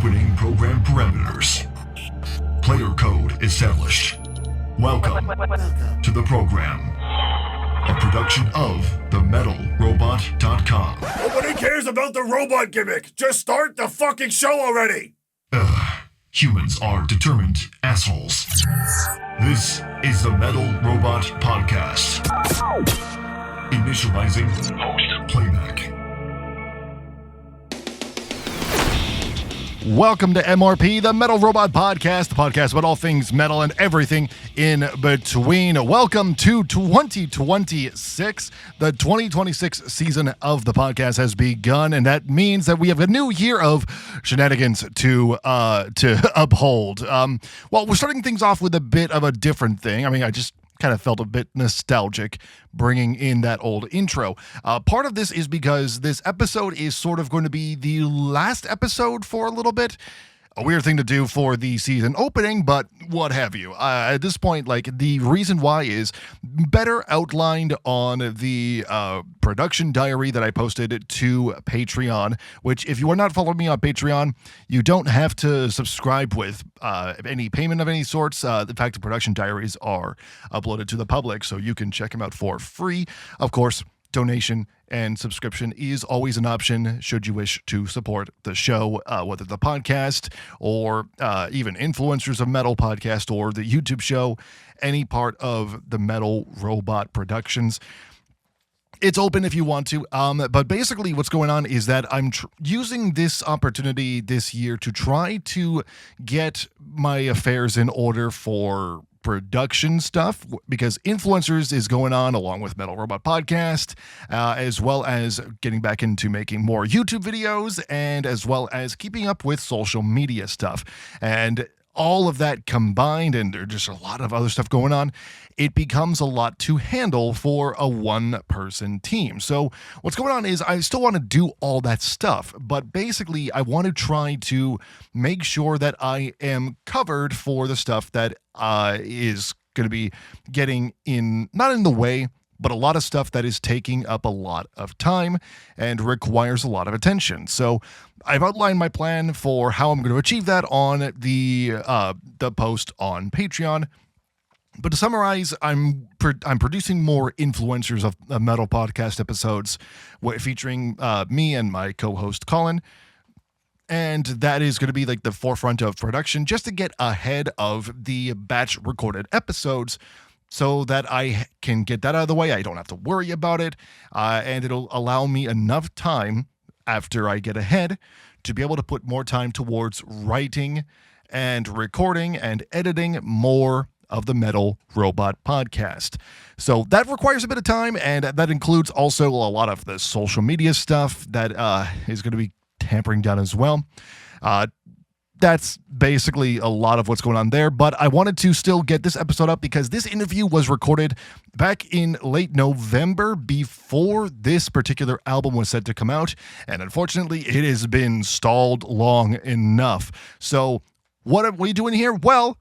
Opening program parameters. Player code established. Welcome to the program. A production of themetalrobot.com. Nobody cares about the robot gimmick. Just start the fucking show already. Humans are determined assholes. This is the Metal Robot Podcast. Initializing post playback. Welcome to MRP, the Metal Robot Podcast, the podcast about all things metal and everything in between. Welcome to 2026. The 2026 season of the podcast has begun, and that means that we have a new year of shenanigans to uphold. Well, we're starting things off with a bit of a different thing. I mean, I just kind of felt a bit nostalgic bringing in that old intro. Part of this is because this episode is sort of going to be the last episode for a little bit. A weird thing to do for the season opening, but what have you. At this point, like, the reason why is better outlined on the production diary that I posted to Patreon, which if you are not following me on Patreon, you don't have to subscribe with any payment of any sorts. In fact, the production diaries are uploaded to the public, so you can check them out for free. Of course, donation and subscription is always an option should you wish to support the show, whether the podcast or even Influencers of Metal podcast or the YouTube show, any part of the Metal Robot Productions. It's open if you want to, but basically what's going on is that I'm using this opportunity this year to try to get my affairs in order for production stuff, because Influencers is going on along with Metal Robot Podcast, as well as getting back into making more YouTube videos, and as well as keeping up with social media stuff. And all of that combined, and there's just a lot of other stuff going on, it becomes a lot to handle for a one-person team. So what's going on is I still want to do all that stuff, but basically I want to try to make sure that I am covered for the stuff that is going to be getting in, not in the way, but a lot of stuff that is taking up a lot of time and requires a lot of attention. So I've outlined my plan for how I'm going to achieve that on the post on Patreon. But to summarize, I'm producing more Influencers of Metal podcast episodes featuring me and my co-host Collin. And that is going to be like the forefront of production just to get ahead of the batch recorded episodes, so that I can get that out of the way. I don't have to worry about it. And it'll allow me enough time after I get ahead to be able to put more time towards writing and recording and editing more of the Metal Robot Podcast. So that requires a bit of time, and that includes also a lot of the social media stuff that is going to be tampering down as well. That's basically a lot of what's going on there, but I wanted to still get this episode up because this interview was recorded back in late November before this particular album was set to come out, and unfortunately it has been stalled long enough. So what are we doing here? Well,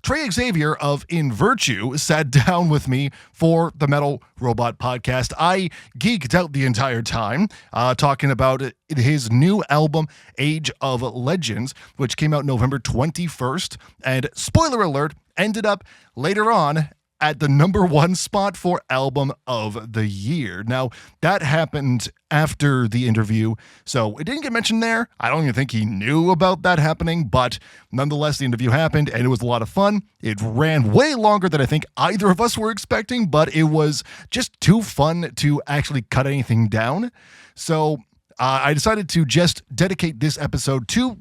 Trey Xavier of In Virtue sat down with me for the Metal Robot Podcast. I geeked out the entire time talking about his new album, Age of Legends, which came out November 21st. And spoiler alert, ended up later on at the number one spot for Album of the Year. Now, that happened after the interview, so it didn't get mentioned there. I don't even think he knew about that happening, but nonetheless, the interview happened, and it was a lot of fun. It ran way longer than I think either of us were expecting, but it was just too fun to actually cut anything down. So I decided to just dedicate this episode to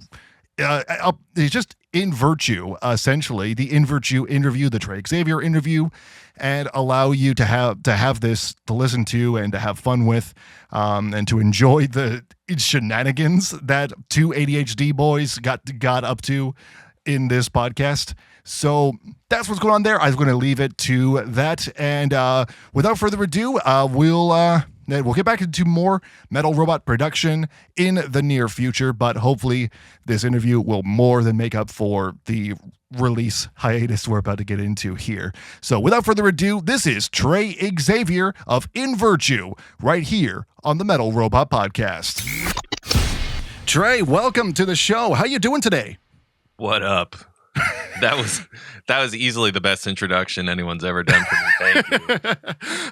it's just In Virtue, essentially the In Virtue interview, the Trey Xavier interview, and allow you to have this to listen to and to have fun with, and to enjoy the shenanigans that two ADHD boys got up to in this podcast. So that's what's going on there. I was going to leave it to that, and without further ado, we'll get back into more Metal Robot production in the near future, but hopefully this interview will more than make up for the release hiatus we're about to get into here. So without further ado, this is Trey Xavier of In Virtue right here on the Metal Robot Podcast. Trey, welcome to the show. How you doing today? What up? That was easily the best introduction anyone's ever done for me. Thank you.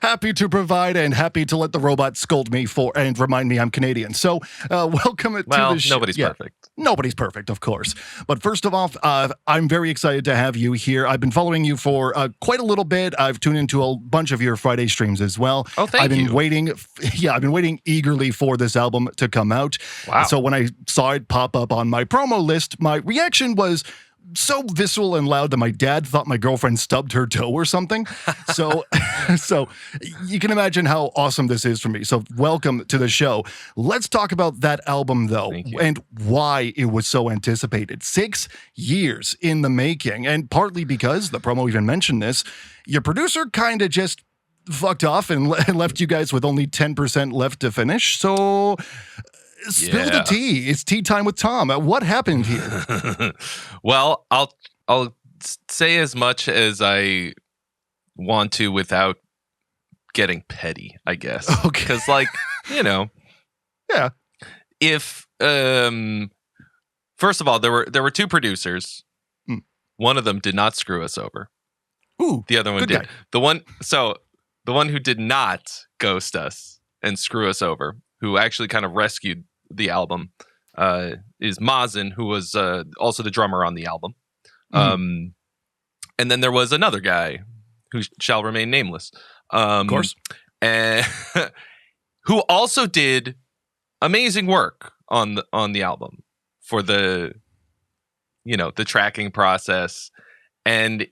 Happy to provide and happy to let the robot scold me for and remind me I'm Canadian. So welcome to the show. Nobody's perfect. Nobody's perfect, of course. But first of all, I'm very excited to have you here. I've been following you for quite a little bit. I've tuned into a bunch of your Friday streams as well. Oh, thank you. I've been waiting eagerly for this album to come out. Wow. So when I saw it pop up on my promo list, my reaction was so visceral and loud that my dad thought my girlfriend stubbed her toe or something. So you can imagine how awesome this is for me. So welcome to the show. Let's talk about that album, though, and why it was so anticipated. 6 years in the making, and partly because, the promo even mentioned this, your producer kind of just fucked off and left you guys with only 10% left to finish. So spill the tea. It's tea time with Tom. What happened here? Well, I'll say as much as I want to without getting petty, I guess. Okay. Because, like, Yeah. If first of all, there were two producers. One of them did not screw us over. Ooh, the other one did. Guy. The one who did not ghost us and screw us over, who actually kind of rescued the album, is Mazen, who was also the drummer on the album. And then there was another guy who shall remain nameless, of course, and who also did amazing work on the album for the tracking process. And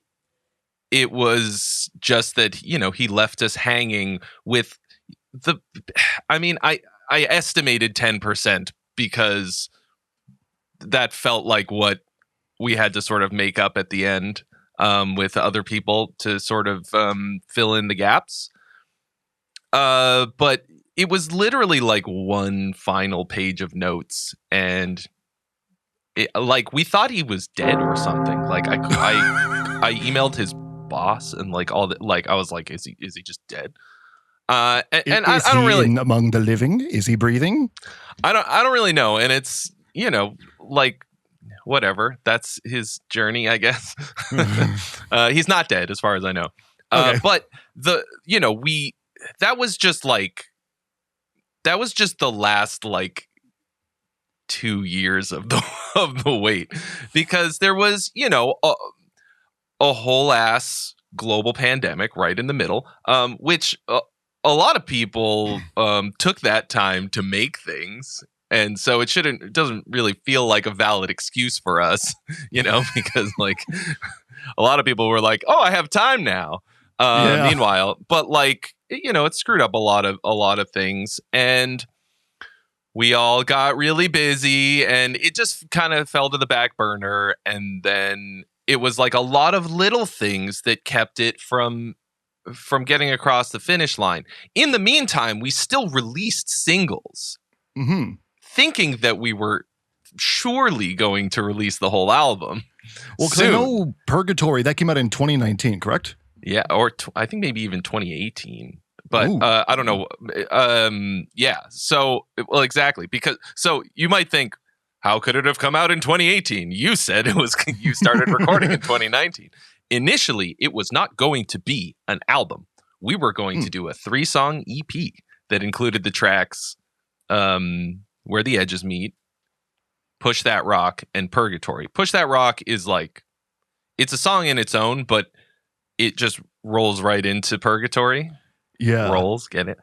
it was just that he left us hanging with I estimated 10% because that felt like what we had to sort of make up at the end with other people to sort of fill in the gaps. But it was literally like one final page of notes, and we thought he was dead or something. Like I emailed his boss and like all that. Like I was like, is he just dead? I don't really among the living. Is he breathing? I don't really know, and it's like whatever. That's his journey, I guess. He's not dead, as far as I know. Okay. But that was just the last like 2 years of the wait, because there was a whole ass global pandemic right in the middle, which a lot of people took that time to make things, and so it doesn't really feel like a valid excuse for us, because like a lot of people were like, "Oh, I have time now." Meanwhile, but like it screwed up a lot of things, and we all got really busy, and it just kind of fell to the back burner, and then it was like a lot of little things that kept it from getting across the finish line. In the meantime, we still released singles, thinking that we were surely going to release the whole album. Well, because I know Purgatory, that came out in 2019, correct? Yeah, or I think maybe even 2018. But I don't know. Yeah. So, well, exactly. So you might think, how could it have come out in 2018? You said you started recording in 2019. Initially, it was not going to be an album. We were going to do a 3-song EP that included the tracks Where the Edges Meet, Push That Rock, and Purgatory. Push That Rock is like, it's a song in its own, but it just rolls right into Purgatory. Yeah. Rolls, get it?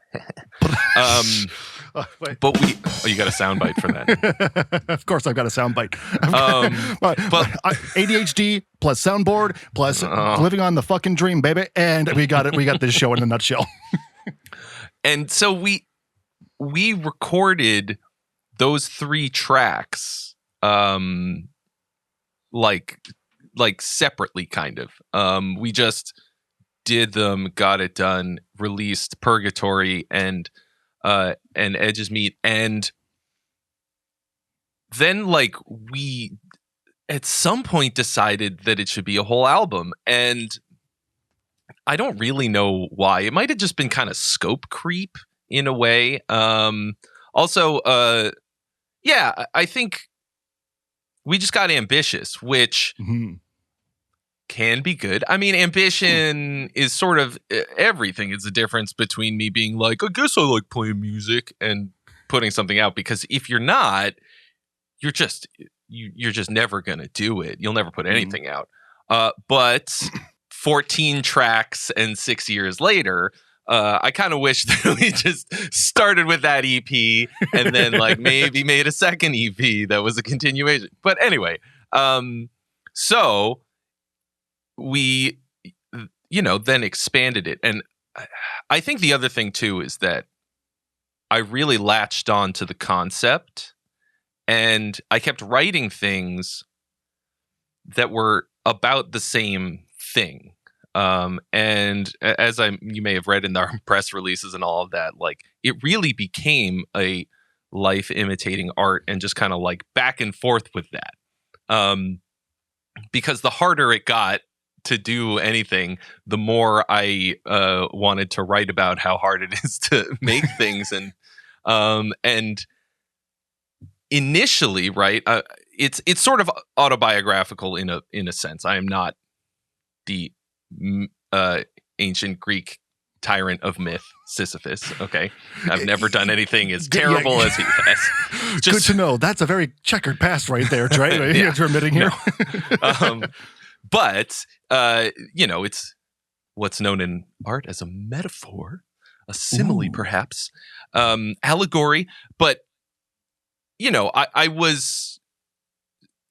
But you got a soundbite for that. Of course I've got a soundbite. But ADHD plus soundboard plus living on the fucking dream, baby. And we got it. We got this show in a nutshell. And so we recorded those 3 tracks like separately, kind of. We just did them, got it done, released Purgatory and Edges Meet, and then like we at some point decided that it should be a whole album, and I don't really know why. It might have just been kind of scope creep in a way. Also, yeah, I think we just got ambitious, which can be good. I mean, ambition is sort of everything. It's the difference between me being like, I guess I like playing music, and putting something out. Because if you're not, you're just never gonna do it. You'll never put anything out. But 14 tracks and 6 years later, I kind of wish that we just started with that EP and then like maybe made a second EP that was a continuation. But anyway, so we, then expanded it. And I think the other thing too is that I really latched on to the concept, and I kept writing things that were about the same thing. And as you may have read in our press releases and all of that, like it really became a life imitating art, and just kind of like back and forth with that. Because the harder it got to do anything, the more I wanted to write about how hard it is to make things. And initially, right, it's sort of autobiographical in a sense. I am not the ancient Greek tyrant of myth, Sisyphus. Okay, I've never done anything as terrible as he has. Good to know. That's a very checkered past right there, Trey. You're admitting here. But it's what's known in art as a metaphor, a simile, perhaps, allegory. But I was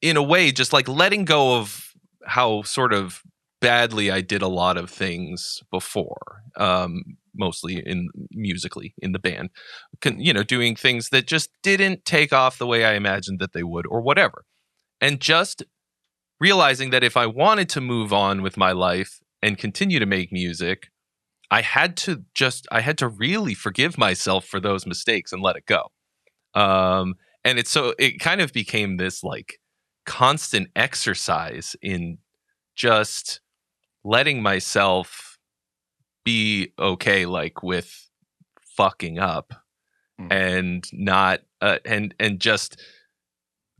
in a way just like letting go of how sort of badly I did a lot of things before, mostly musically in the band, doing things that just didn't take off the way I imagined that they would, or whatever. And just realizing that if I wanted to move on with my life and continue to make music, I had to really forgive myself for those mistakes and let it go. And it kind of became this like constant exercise in just letting myself be okay, like with fucking up, and not and just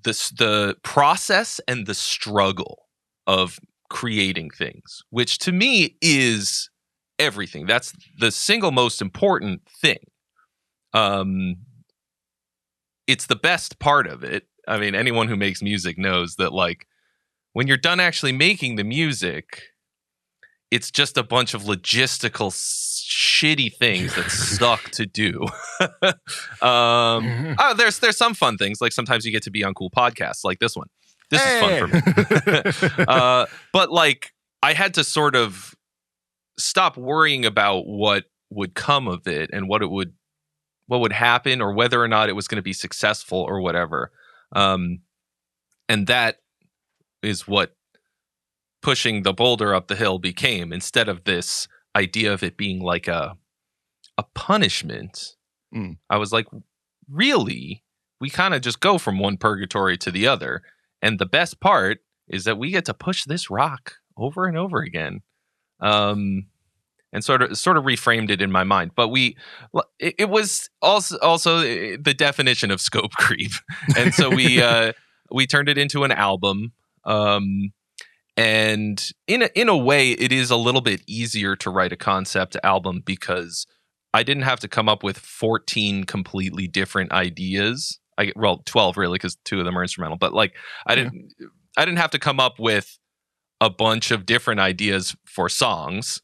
the process and the struggle of creating things, which to me is everything. That's the single most important thing. It's the best part of it. I mean, anyone who makes music knows that, like, when you're done actually making the music, it's just a bunch of logistical shitty things that suck to do. There's some fun things. Like sometimes you get to be on cool podcasts like this one. This is fun for me. But like I had to sort of stop worrying about what would come of it and what would happen, or whether or not it was going to be successful or whatever. And that is what pushing the boulder up the hill became, instead of this idea of it being like a punishment. I was like, really? We kind of just go from one purgatory to the other. And the best part is that we get to push this rock over and over again. And sort of reframed it in my mind. But it was also the definition of scope creep. And so we turned it into an album. And in a way, it is a little bit easier to write a concept album because I didn't have to come up with 14 completely different ideas. 12 really, because 2 of them are instrumental. But like I didn't have to come up with a bunch of different ideas for songs.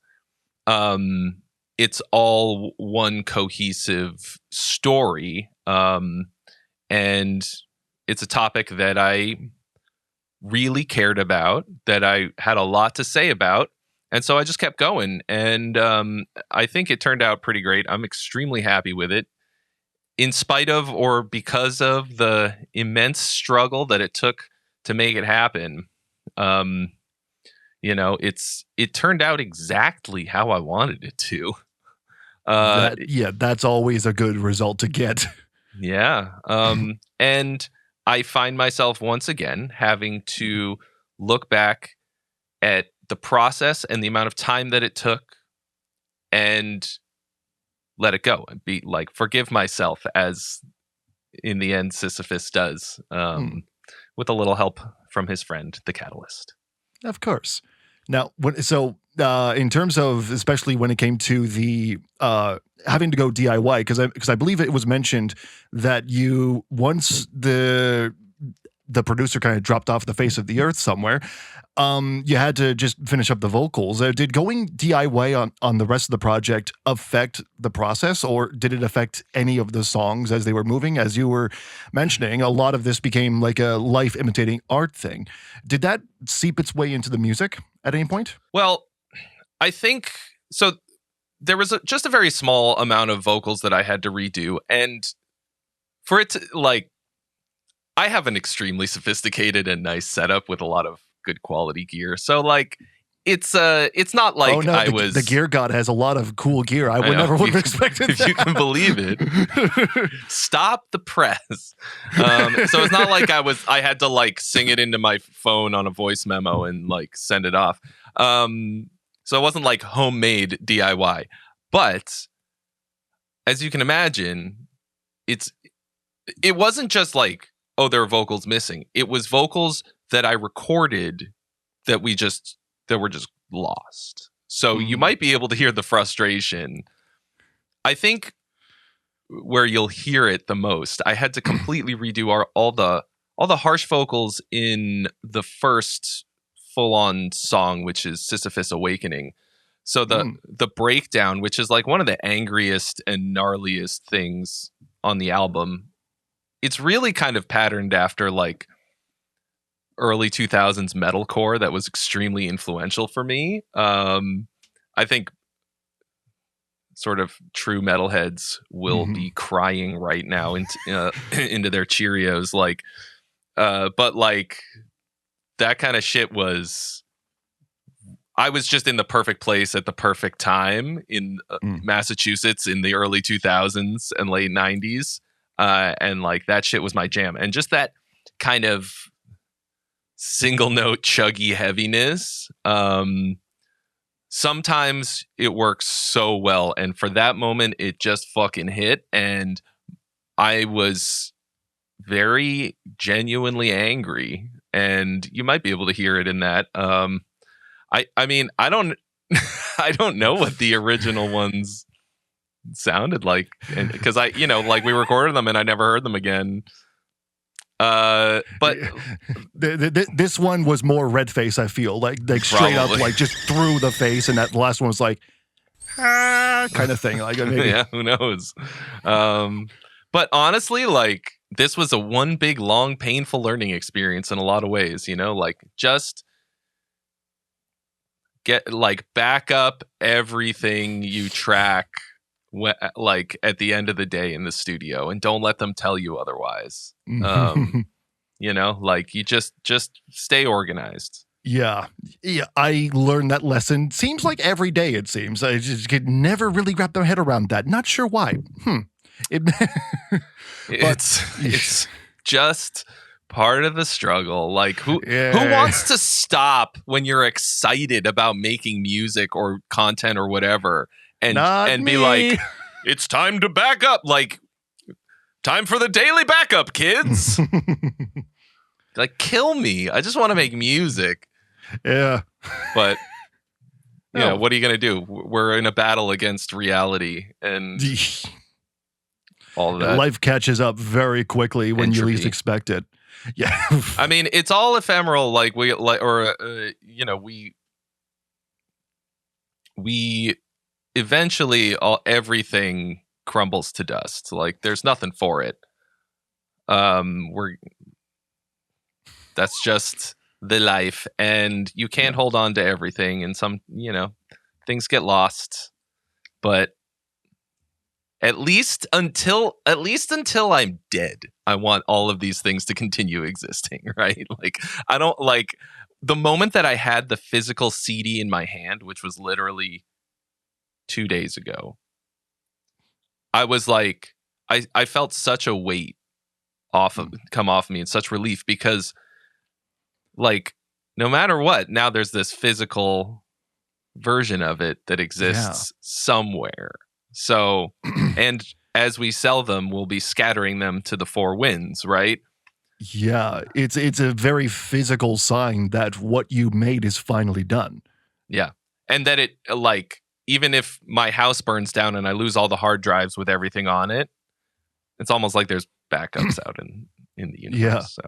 It's all one cohesive story. And it's a topic that I really cared about, that I had a lot to say about. And so I just kept going. And I think it turned out pretty great. I'm extremely happy with it, in spite of or because of the immense struggle that it took to make it happen. It turned out exactly how I wanted it to. That's always a good result to get. Yeah. And I find myself once again having to look back at the process and the amount of time that it took and let it go and be like, forgive myself as in the end, Sisyphus does, with a little help from his friend, the Catalyst. Of course. Now, in terms of, especially when it came to the having to go DIY, because I believe it was mentioned that you, once the producer kind of dropped off the face of the earth somewhere, you had to just finish up the vocals. Did going DIY on the rest of the project affect the process, or did it affect any of the songs as they were moving? As you were mentioning, a lot of this became like a life imitating art thing. Did that seep its way into the music at any point? Well, I think so. There was just a very small amount of vocals that I had to redo, and for it to, like, I have an extremely sophisticated and nice setup with a lot of good quality gear. So like it's not like the gear god has a lot of cool gear. I would never have expected if you can believe it. Stop the press. So it's not like I had to like sing it into my phone on a voice memo and like send it off. So it wasn't like homemade DIY. But as you can imagine, it wasn't just like, oh, there are vocals missing. It was vocals that I recorded that were just lost. So you might be able to hear the frustration. I think where you'll hear it the most, I had to completely redo all the harsh vocals in the first full-on song, which is Sisyphus Awakening. So the breakdown, which is like one of the angriest and gnarliest things on the album, it's really kind of patterned after like early 2000s metalcore that was extremely influential for me. I think sort of true metalheads will be crying right now into their Cheerios, like, but like that kind of shit was. I was just in the perfect place at the perfect time in Massachusetts in the early 2000s and late 90s. And like that shit was my jam. And just that kind of single note chuggy heaviness. Sometimes it works so well. And for that moment, it just fucking hit. And I was very genuinely angry. And you might be able to hear it in that. I mean, I don't I don't know what the original ones sounded like, and because we recorded them and I never heard them again. But this one was more red face. I feel like straight up, like just through the face, and that last one was like kind of thing. Like maybe. Yeah, who knows? But honestly, like this was a one big, long, painful learning experience in a lot of ways. Like just back up everything you track. Like at the end of the day in the studio, and don't let them tell you otherwise. Like you just stay organized. Yeah, I learned that lesson. Seems like every day. It seems I just could never really wrap my head around that. Not sure why. It's just part of the struggle. Like who wants to stop when you're excited about making music or content or whatever? And be like, it's time to back up. Like, time for the daily backup, kids. Like, kill me. I just want to make music. Yeah. But, what are you going to do? We're in a battle against reality and all of that. Life catches up very quickly when you least expect it. Yeah. I mean, it's all ephemeral. Like, we eventually everything crumbles to dust. Like there's nothing for it. That's just the life, and you can't hold on to everything, and some things get lost. But at least until I'm dead, I want all of these things to continue existing, right? Like I don't like the moment that I had the physical CD in my hand, which was literally 2 days ago. I was like, I felt such a weight come off me, and such relief, because like no matter what, now there's this physical version of it that exists somewhere. So and as we sell them, we'll be scattering them to the four winds, right? Yeah, it's a very physical sign that what you made is finally done. Yeah. And that it, like, even if my house burns down and I lose all the hard drives with everything on it, it's almost like there's backups out in the universe. Yeah. So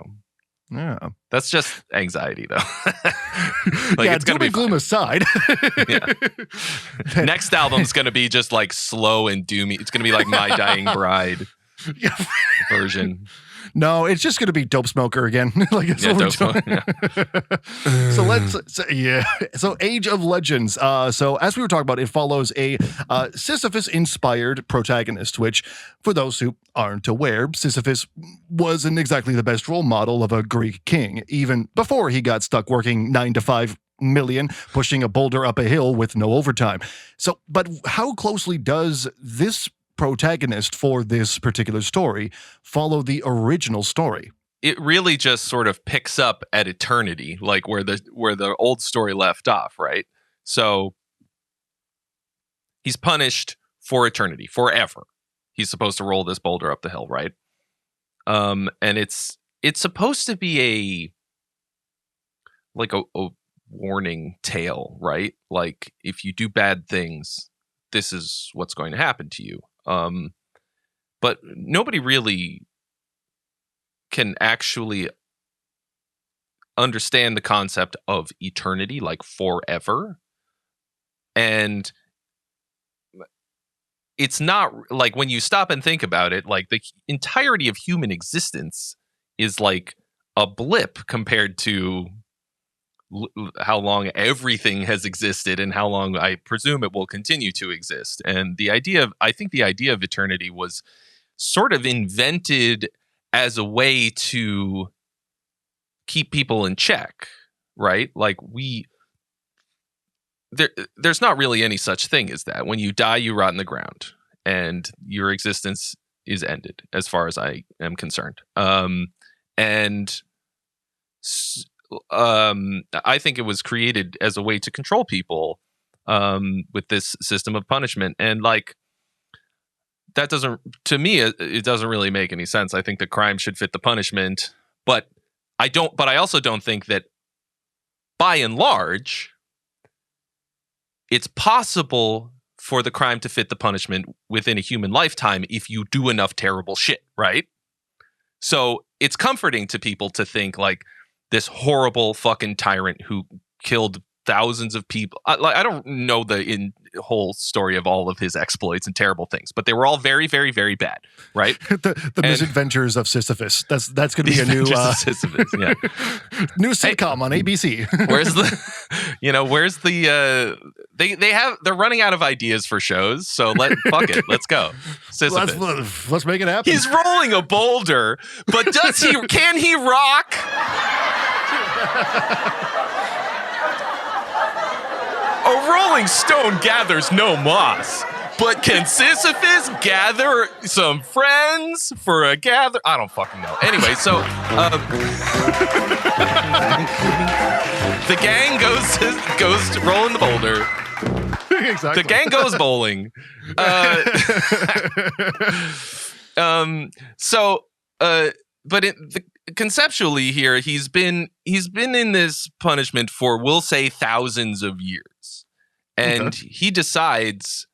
Yeah. that's just anxiety, though. Yeah, it's gonna be gloom aside. Yeah. Next album's gonna be just like slow and doomy. It's gonna be like My Dying Bride version. No, it's just going to be Dope Smoker again. Like it's Dope Smoker. Yeah. So Age of Legends. So as we were talking about, it follows a Sisyphus-inspired protagonist, which, for those who aren't aware, Sisyphus wasn't exactly the best role model of a Greek king, even before he got stuck working 9 to 5 million, pushing a boulder up a hill with no overtime. So, but how closely does this protagonist for this particular story follow the original story? It really just sort of picks up at eternity, like where the old story left off, right? So he's punished for eternity, forever. He's supposed to roll this boulder up the hill, right? And it's supposed to be a warning tale, right? Like, if you do bad things, this is what's going to happen to you. But nobody really can actually understand the concept of eternity, like forever. And it's not like, when you stop and think about it, like the entirety of human existence is like a blip compared to how long everything has existed and how long I presume it will continue to exist. And I think the idea of eternity was sort of invented as a way to keep people in check, right? Like there's not really any such thing as that. When you die, you rot in the ground and your existence is ended, as far as I am concerned. I think it was created as a way to control people with this system of punishment. And like, that doesn't, to me, it doesn't really make any sense. I think the crime should fit the punishment, but I also don't think that, by and large, it's possible for the crime to fit the punishment within a human lifetime if you do enough terrible shit, right? So it's comforting to people to think like, this horrible fucking tyrant who killed thousands of people. I don't know the whole story of all of his exploits and terrible things, but they were all very, very, very bad, right? the misadventures of Sisyphus. That's going to be a new Sisyphus, yeah. New sitcom on ABC. They're running out of ideas for shows, so fuck it, let's go. Sisyphus. Let's make it happen. He's rolling a boulder, but can he rock? A rolling stone gathers no moss, but can Sisyphus gather some friends for a gather? I don't fucking know. Anyway, so the gang goes to rolling the boulder. Exactly. The gang goes bowling. Conceptually here, he's been in this punishment for, we'll say, thousands of years, and he decides,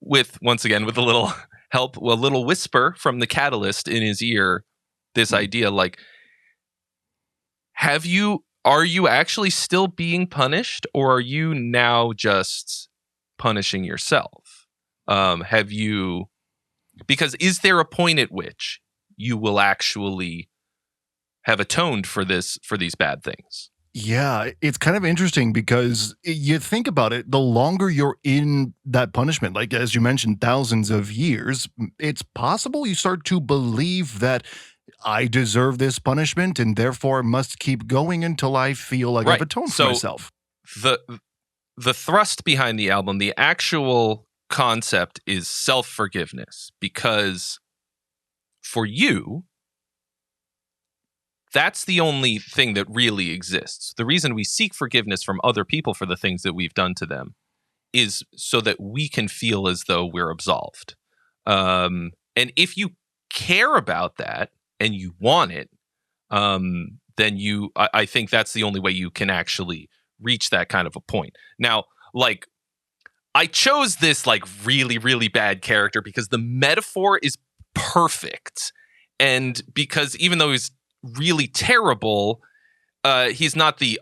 once again with a little help, a little whisper from the catalyst in his ear, this idea like, are you actually still being punished, or are you now just punishing yourself? Because is there a point at which you will actually have atoned for these bad things? Yeah, it's kind of interesting because you think about it, the longer you're in that punishment, like as you mentioned, thousands of years, it's possible you start to believe that I deserve this punishment and therefore must keep going until I feel like I've atoned for myself. The thrust behind the album, the actual concept, is self-forgiveness, because for you, that's the only thing that really exists. The reason we seek forgiveness from other people for the things that we've done to them is so that we can feel as though we're absolved. And if you care about that and you want it, then I think that's the only way you can actually reach that kind of a point. Now, like, I chose this like really, really bad character because the metaphor is perfect. And because even though he's really terrible, he's not the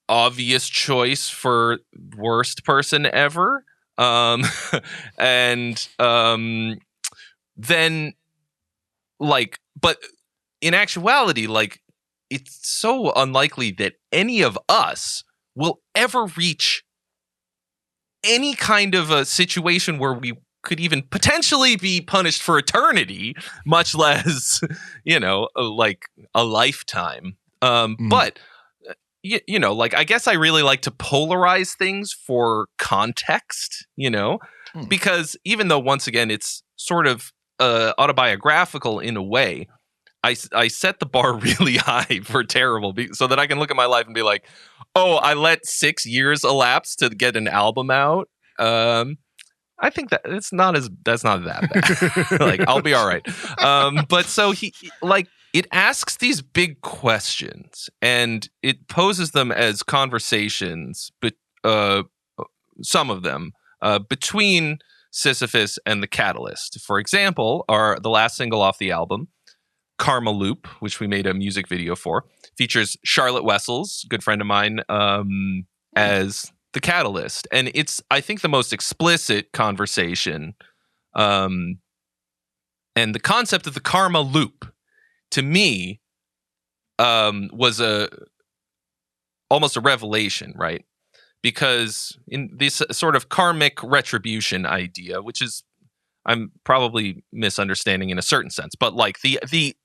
obvious choice for worst person ever. And then, like, but in actuality, like, it's so unlikely that any of us will ever reach any kind of a situation where we could even potentially be punished for eternity, much less, like a lifetime. But, like, I guess I really like to polarize things for context, because even though, once again, it's sort of autobiographical in a way, I set the bar really high for terrible so that I can look at my life and be like, oh, I let 6 years elapse to get an album out. I think that that's not that bad. Like, I'll be all right. But so he like, it asks these big questions and it poses them as conversations, but some of them between Sisyphus and the Catalyst. For example, the last single off the album, Karma Loop, which we made a music video for, features Charlotte Wessels, good friend of mine, as the Catalyst. And it's, I think, the most explicit conversation. And the concept of the Karma Loop, to me, was almost a revelation, right? Because in this sort of karmic retribution idea, which is, I'm probably misunderstanding in a certain sense, but like the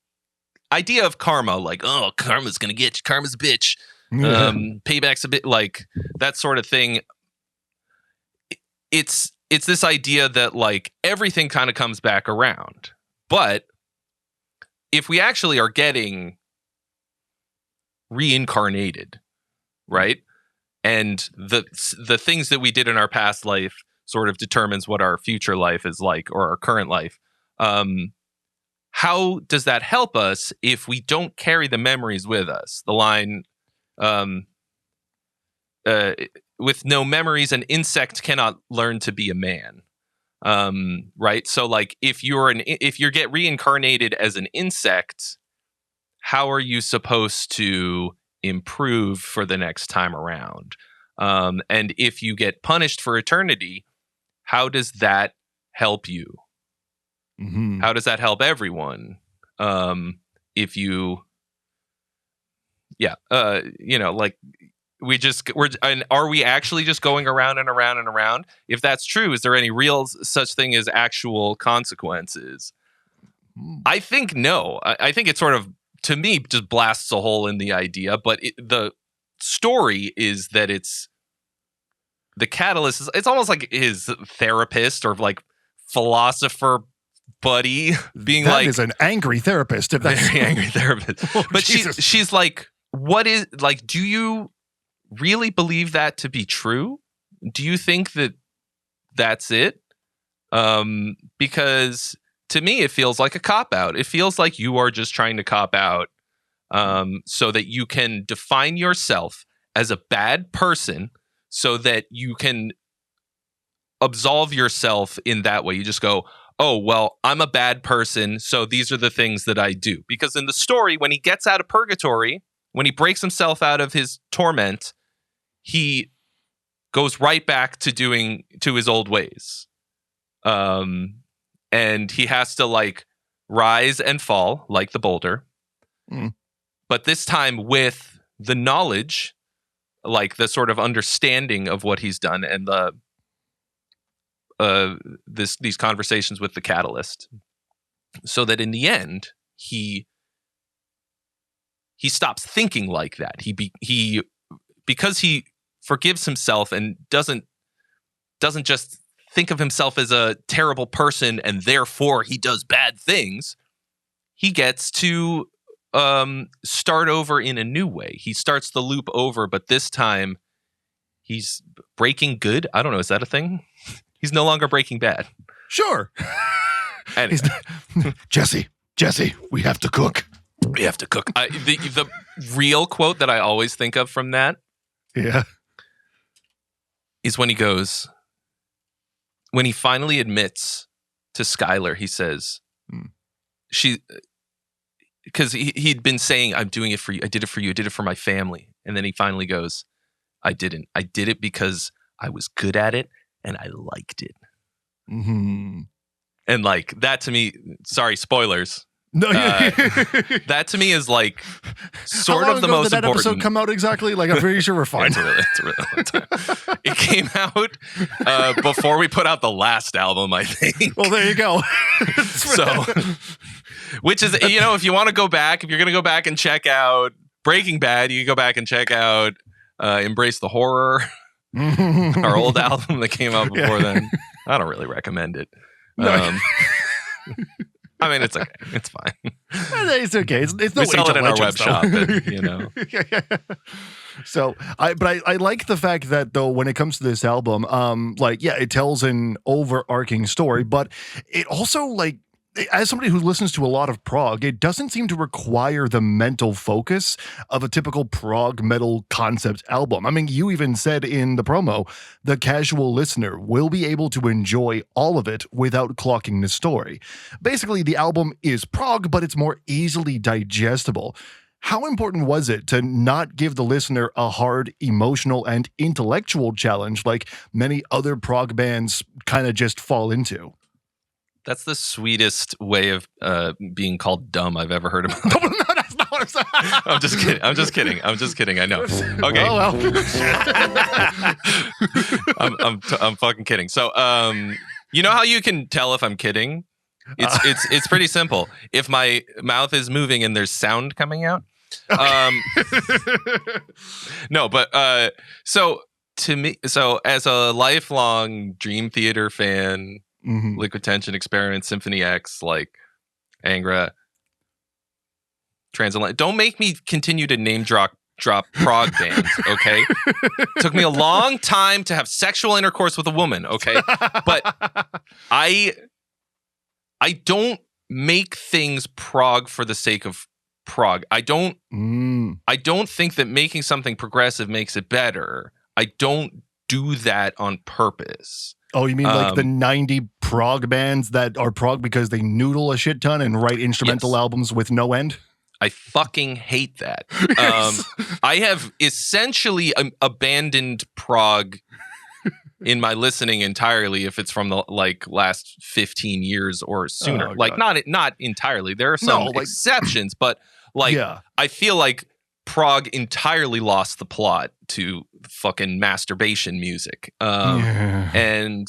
idea of karma, like, oh, karma's gonna get you, karma's a bitch, payback's a bit, like that sort of thing. It's this idea that like everything kind of comes back around, but if we actually are getting reincarnated, right, and the things that we did in our past life sort of determines what our future life is like, or our current life. How does that help us if we don't carry the memories with us? The line, with no memories, an insect cannot learn to be a man. Right? So like, if you get reincarnated as an insect, how are you supposed to improve for the next time around? And if you get punished for eternity, how does that help you? Mm-hmm. How does that help everyone? If you, like, and are we actually just going around and around and around? If that's true, is there any real such thing as actual consequences? I think no. I think it sort of, to me, just blasts a hole in the idea. But the story is that it's the Catalyst. It's almost like his therapist or like philosopher buddy being that like, is an angry therapist. If that's very angry therapist. Oh, but Jesus. she's like, what is, like, do you really believe that to be true? Do you think that that's it? Because to me, it feels like a cop out. It feels like you are just trying to cop out, so that you can define yourself as a bad person, so that you can absolve yourself in that way. You just go, oh, well, I'm a bad person, so these are the things that I do. Because in the story, when he gets out of purgatory, when he breaks himself out of his torment, he goes right back to his old ways. And he has to like rise and fall like the boulder. But this time with the knowledge, like the sort of understanding of what he's done, and these conversations with the Catalyst, so that in the end he stops thinking like that. He because he forgives himself and doesn't just think of himself as a terrible person and therefore he does bad things. He gets to start over in a new way. He starts the loop over, but this time he's breaking good. I don't know. Is that a thing? He's no longer breaking bad. Sure. Anyway. Jesse, we have to cook. We have to cook. The real quote that I always think of from that is when he goes, when he finally admits to Skylar, he says, because he'd been saying, I'm doing it for you. I did it for you. I did it for my family. And then he finally goes, I didn't. I did it because I was good at it and I liked it. Mm-hmm. And like that to me, sorry, spoilers. No, that to me is like sort of the most important. How long ago did that episode come out exactly? Like, I'm pretty sure we're fine. It's a really long time. It came out before we put out the last album, I think. Well, there you go. So, which is, you know, if you want to go back, if you're going to go back and check out Breaking Bad, you can go back and check out Embrace the Horror, our old album that came out before then. I don't really recommend it. No. I mean, it's okay. It's fine. It's okay. It's no we sell it in our web though. shop, and, you know. So, I like the fact that though when it comes to this album, it tells an overarching story, but it also like. As somebody who listens to a lot of prog, it doesn't seem to require the mental focus of a typical prog metal concept album. I mean, you even said in the promo, the casual listener will be able to enjoy all of it without clocking the story. Basically, the album is prog, but it's more easily digestible. How important was it to not give the listener a hard emotional and intellectual challenge like many other prog bands kind of just fall into? That's the sweetest way of being called dumb I've ever heard about. No, that's not what I'm saying. I'm just kidding. I know. Okay. Oh, well. I'm fucking kidding. So, you know how you can tell if I'm kidding? It's pretty simple. If my mouth is moving and there's sound coming out. No, but so to me, so as a lifelong Dream Theater fan. Mm-hmm. Liquid Tension, Experiment, Symphony X, like Angra, Transatlantic. Don't make me continue to name drop prog bands, okay? Took me a long time to have sexual intercourse with a woman, okay? But I don't make things prog for the sake of prog. I don't think that making something progressive makes it better. I don't do that on purpose. Oh, you mean like the 90 prog bands that are prog because they noodle a shit ton and write instrumental albums with no end? I fucking hate that. I have essentially abandoned prog in my listening entirely if it's from the like last 15 years or sooner. Not entirely. There are some exceptions, but I feel like prog entirely lost the plot to fucking masturbation music. And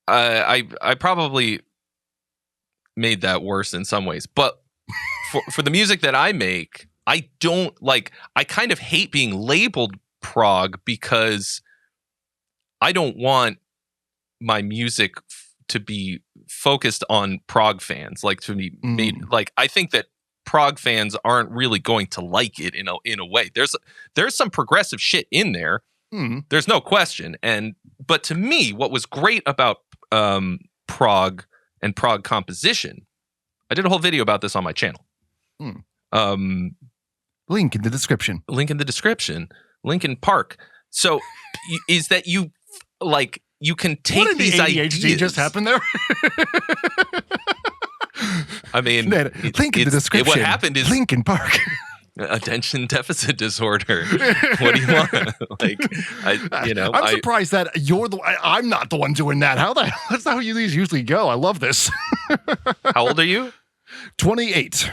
I probably made that worse in some ways, but for the music that I make, I don't like, I kind of hate being labeled prog because I don't want my music to be focused on prog fans, like to be made, like I think that prog fans aren't really going to like it in a way. There's some progressive shit in there. There's no question. But to me, what was great about prog and prog composition, I did a whole video about this on my channel. Link in the description. Lincoln Park. So is that you like you can take these ideas. ADHD just happened there? I mean, link in the description. What happened is Lincoln Park. Attention deficit disorder. What do you want? I'm surprised that you're I'm not the one doing that. That's not how these usually go. I love this. How old are you? 28.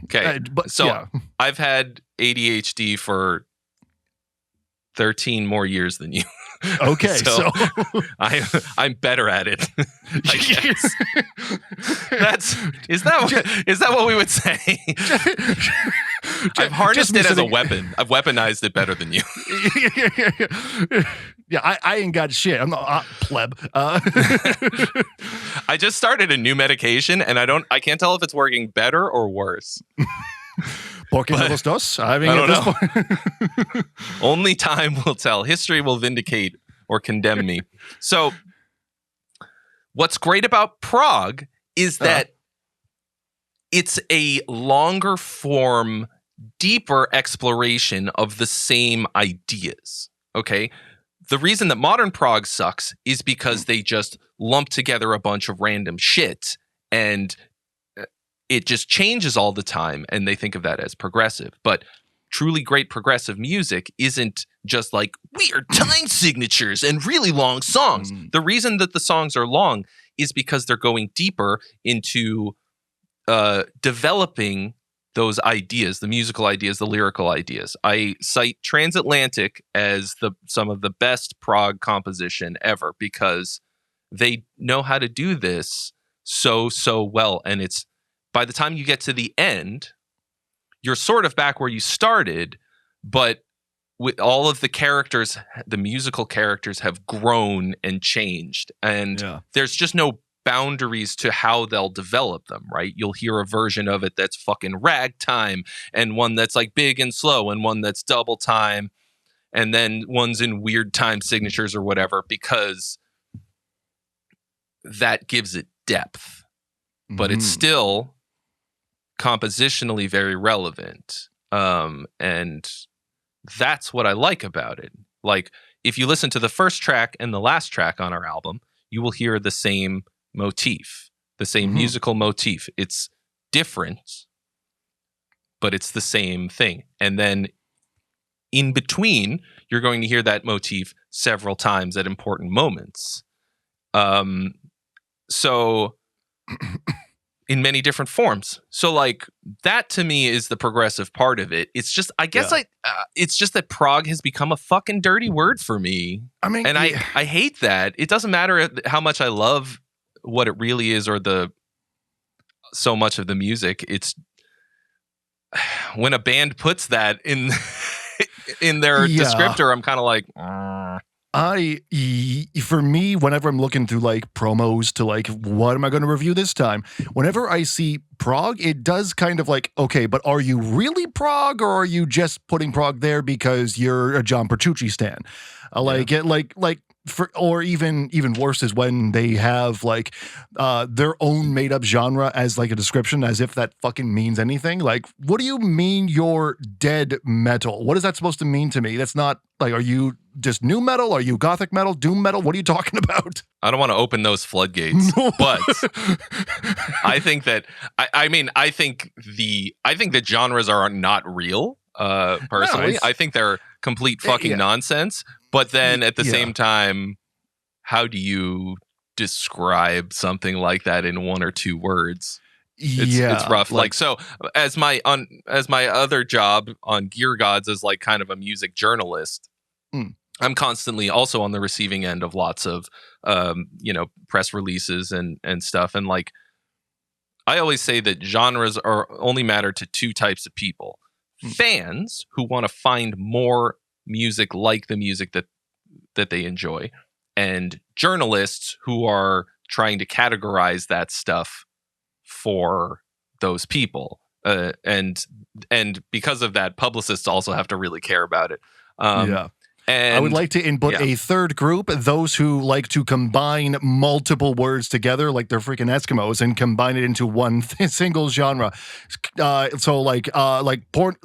Okay. I've had ADHD for 13 more years than you. Okay, so I'm better at it. I guess. Is that what we would say? I've harnessed it as a weapon. I've weaponized it better than you. Yeah, I ain't got shit. I'm not pleb. I just started a new medication, and I can't tell if it's working better or worse. Porque no los dos? I don't know. Only time will tell. History will vindicate or condemn me. So what's great about prog is that it's a longer form, deeper exploration of the same ideas. Okay. The reason that modern prog sucks is because they just lump together a bunch of random shit and it just changes all the time. And they think of that as progressive. But truly great progressive music isn't just like weird time signatures and really long songs. The reason that the songs are long is because they're going deeper into developing those ideas, the musical ideas, the lyrical ideas. I cite Transatlantic as some of the best prog composition ever because they know how to do this so well. And it's by the time you get to the end, you're sort of back where you started, but with all of the characters, the musical characters have grown and changed. And there's just no boundaries to how they'll develop them, right? You'll hear a version of it that's fucking ragtime and one that's like big and slow and one that's double time and then one's in weird time signatures or whatever because that gives it depth. But it's still compositionally very relevant. And that's what I like about it. Like if you listen to the first track and the last track on our album, you will hear the same motif, the same musical motif. It's different, but it's the same thing. And then in between, you're going to hear that motif several times at important moments. So in many different forms. So like that to me is the progressive part of it. It's just, I guess it's just that prog has become a fucking dirty word for me. I mean, and I hate that. It doesn't matter how much I love what it really is or so much of the music. It's when a band puts that in their descriptor, I'm kind of like, for me, whenever I'm looking through like promos to like, what am I going to review this time? Whenever I see prog, it does kind of like, okay, but are you really prog or are you just putting prog there because you're a John Petrucci stan? Or even worse is when they have like their own made up genre as like a description, as if that fucking means anything. Like, what do you mean you're dead metal? What is that supposed to mean to me? That's not like, are you just new metal? Are you gothic metal, doom metal? What are you talking about? I don't want to open those floodgates, but I think that I think the genres are not real. Personally, No, I think they're complete fucking nonsense. But then at the same time, how do you describe something like that in one or two words? It's rough. Like so, as my other job on Gear Gods as like kind of a music journalist, I'm constantly also on the receiving end of lots of press releases and stuff. And like I always say that genres only matter to two types of people: fans who want to find more music like the music that they enjoy, and journalists who are trying to categorize that stuff for those people. And because of that, publicists also have to really care about it. And I would like to input a third group, those who like to combine multiple words together like they're freaking Eskimos and combine it into one single genre. So like porno,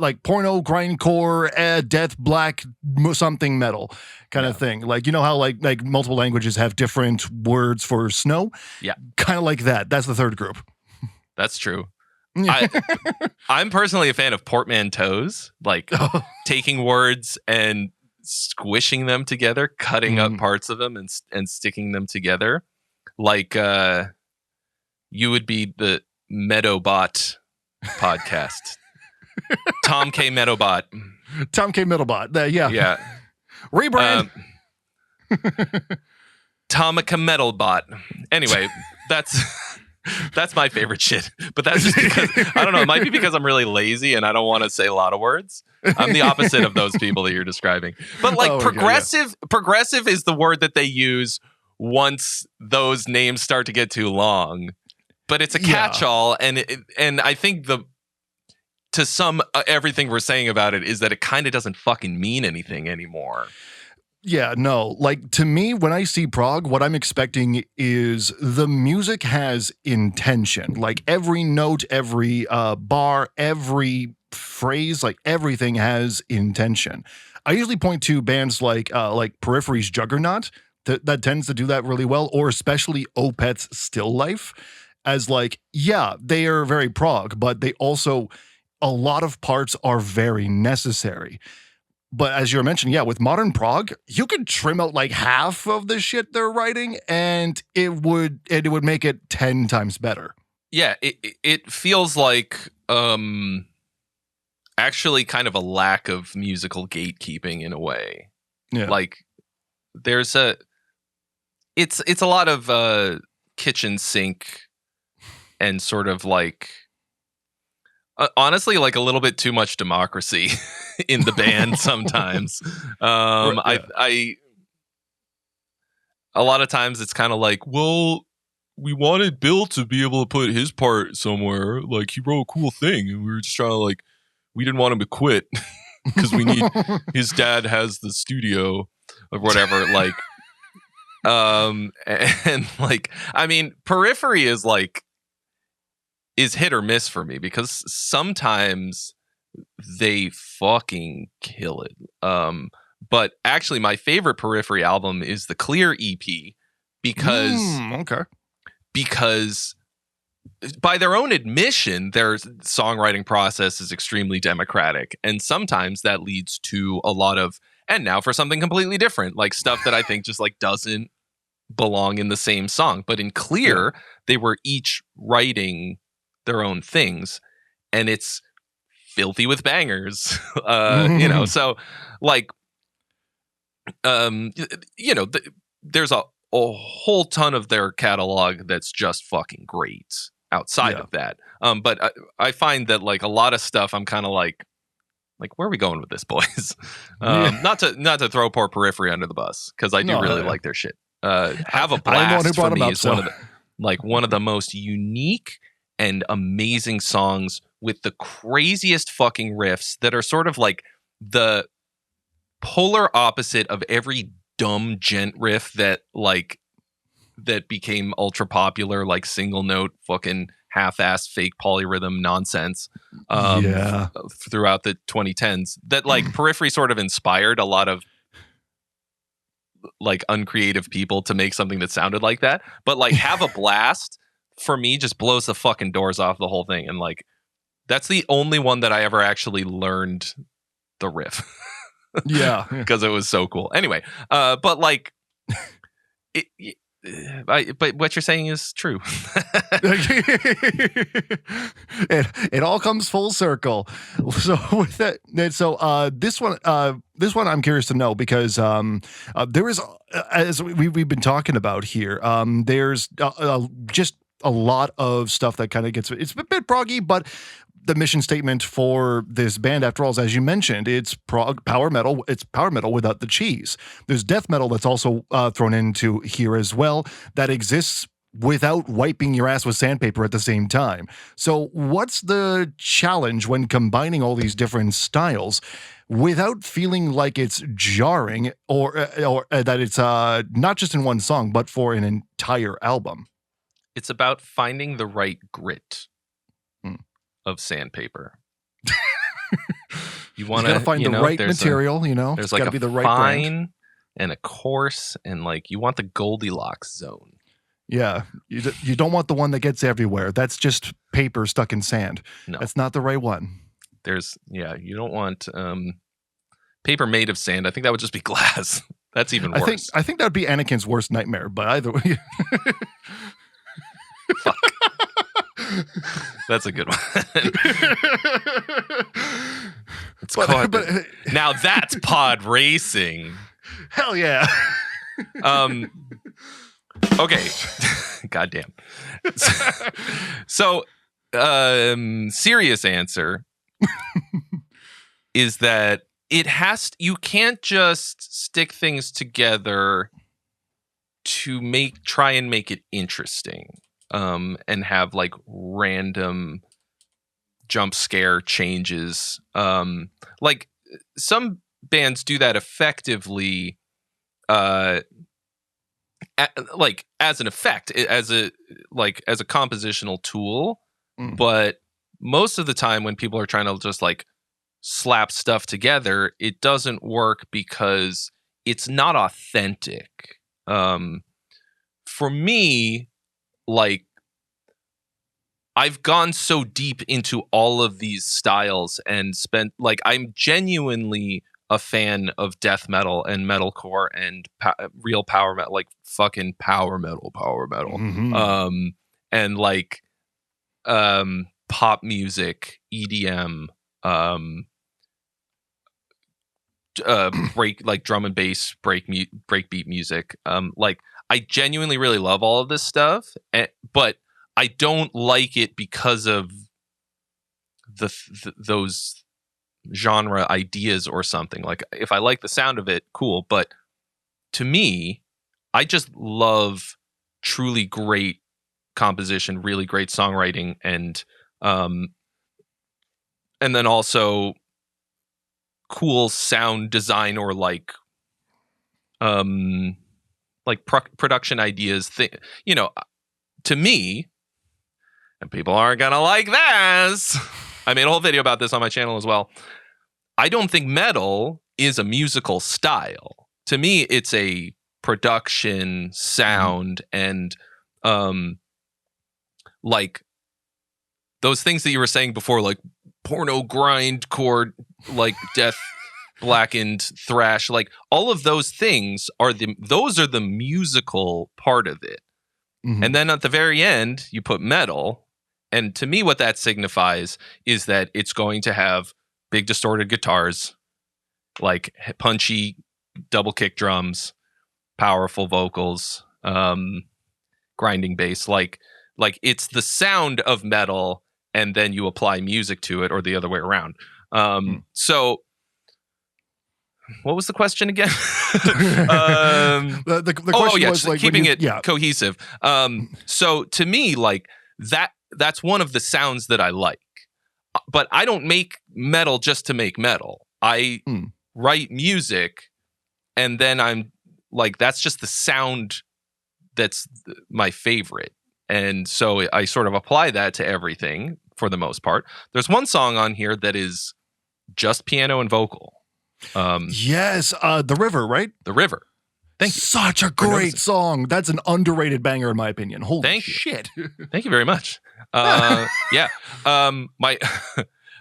grindcore, death, black, something metal kind of thing. Like, you know how like multiple languages have different words for snow? Yeah. Kind of like that. That's the third group. That's true. I'm personally a fan of portmanteaus, like taking words and squishing them together, cutting up parts of them and sticking them together. Like you would be the Meadowbot podcast. Tom K. Meadowbot. Yeah. Rebrand. Tomica Metalbot. Anyway, that's my favorite shit. But that's just because, I don't know, it might be because I'm really lazy and I don't want to say a lot of words. I'm the opposite of those people that you're describing. But like progressive is the word that they use once those names start to get too long. But it's a catch-all, and I think to sum everything we're saying about it is that it kind of doesn't fucking mean anything anymore. Yeah, no. Like, to me, when I see prog, what I'm expecting is the music has intention. Like, every note, every bar, every phrase, like everything has intention. I usually point to bands like Periphery's Juggernaut that tends to do that really well, or especially Opeth's Still Life, as like, yeah, they are very prog, but they also, a lot of parts are very necessary. But as you're mentioning, yeah, with modern prog, you could trim out like half of the shit they're writing, and it would make it 10 times better. Yeah, it feels like actually kind of a lack of musical gatekeeping in a way. Yeah. Like there's it's a lot of kitchen sink and sort of like honestly, like a little bit too much democracy in the band sometimes. I a lot of times it's kind of like, well, we wanted Bill to be able to put his part somewhere. Like he wrote a cool thing, and we were just trying to like, we didn't want him to quit because we need his dad has the studio or whatever. Like, and like, I mean, Periphery is hit or miss for me because sometimes they fucking kill it. But actually my favorite Periphery album is the Clear EP because by their own admission, their songwriting process is extremely democratic. And sometimes that leads to a lot of, and now for something completely different, like stuff that I think just like doesn't belong in the same song. But in Clear, they were each writing their own things, and it's filthy with bangers. So like there's a whole ton of their catalog that's just fucking great outside of that. But I find that like a lot of stuff I'm kind of like where are we going with this, boys? Not to throw poor Periphery under the bus, because I do really like their shit. Have a Blast for me is one of the most unique and amazing songs with the craziest fucking riffs that are sort of like the polar opposite of every dumb gent riff that became ultra popular, like single note fucking half-ass fake polyrhythm nonsense throughout the 2010s, that like Periphery sort of inspired a lot of like uncreative people to make something that sounded like that. But like Have a Blast for me just blows the fucking doors off the whole thing, and like that's the only one that I ever actually learned the riff. Because it was so cool. Anyway, but like but what you're saying is true. It all comes full circle. So with that, this one I'm curious to know, because there is, as we've been talking about here, there's just a lot of stuff that kind of it's a bit proggy, but the mission statement for this band, after all, is, as you mentioned, it's power metal. It's power metal without the cheese. There's death metal that's also thrown into here as well, that exists without wiping your ass with sandpaper at the same time. So what's the challenge when combining all these different styles without feeling like it's jarring, or that it's not just in one song, but for an entire album? It's about finding the right grit of sandpaper. You want to find the right material, there's like a be the right fine brand and a coarse, and like you want the Goldilocks zone. Yeah, you don't want the one that gets everywhere. That's just paper stuck in sand. No, that's not the right one. You don't want paper made of sand. I think that would just be glass. That's even worse. I think that would be Anakin's worst nightmare, but either way. Fuck. That's a good one. Now that's pod racing. Hell yeah. Okay. Goddamn. So, serious answer is that you can't just stick things together to try and make it interesting. And have like random jump scare changes. Like some bands do that effectively like as an effect, as a compositional tool. But most of the time when people are trying to just like slap stuff together, it doesn't work because it's not authentic. For me, like, I've gone so deep into all of these styles and spent, like, I'm genuinely a fan of death metal and metalcore and real power metal, like fucking power metal. And like pop music, EDM, break, like drum and bass, breakbeat music. Like, I genuinely really love all of this stuff, but I don't like it because of those genre ideas or something. Like, if I like the sound of it, cool. But to me, I just love truly great composition, really great songwriting, and then also cool sound design or like production ideas. You know, to me, and people aren't gonna like this. I made a whole video about this on my channel as well. I don't think metal is a musical style. To me, it's a production, sound, and like those things that you were saying before, like porno grindcore, like death blackened thrash, like all of those things are the musical part of it. And then at the very end, you put metal. And to me, what that signifies is that it's going to have big distorted guitars, like punchy double kick drums, powerful vocals, grinding bass. Like it's the sound of metal, and then you apply music to it, or the other way around. So what was the question again? The question was like keeping it cohesive. So to me, like that's one of the sounds that I like, but I don't make metal just to make metal. I write music, and then I'm like, that's just the sound that's my favorite. And so I sort of apply that to everything for the most part. There's one song on here that is just piano and vocal. Yes, The River, right? The River. Thank you. Such a great song. That's an underrated banger in my opinion. Holy shit. Thank you very much. Yeah. My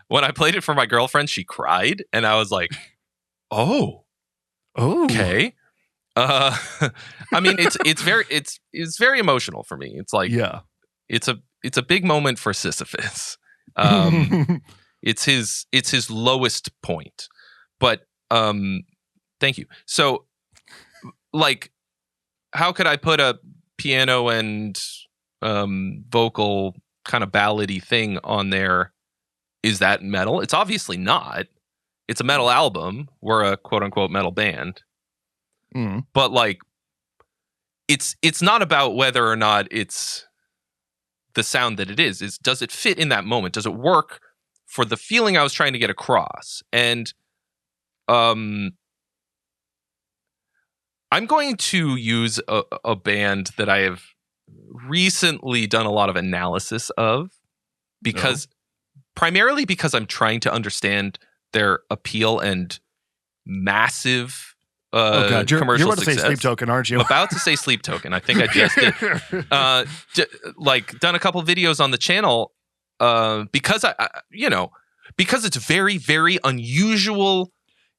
when I played it for my girlfriend, she cried, and I was like, "Oh, okay." I mean, it's very emotional for me. It's like, it's a big moment for Sisyphus. It's his lowest point. But thank you. So, like, how could I put a piano and vocal kind of ballady thing on there? Is that metal? It's obviously not. It's a metal album. We're a quote unquote metal band. But like, it's not about whether or not it's the sound that it is. Does it fit in that moment? Does it work for the feeling I was trying to get across? And I'm going to use a band that I have recently done a lot of analysis of, primarily because I'm trying to understand their appeal and massive you're commercial about to success. say Sleep Token, aren't you? About to say Sleep Token. I think I just did. Like, done a couple videos on the channel because because it's very, very unusual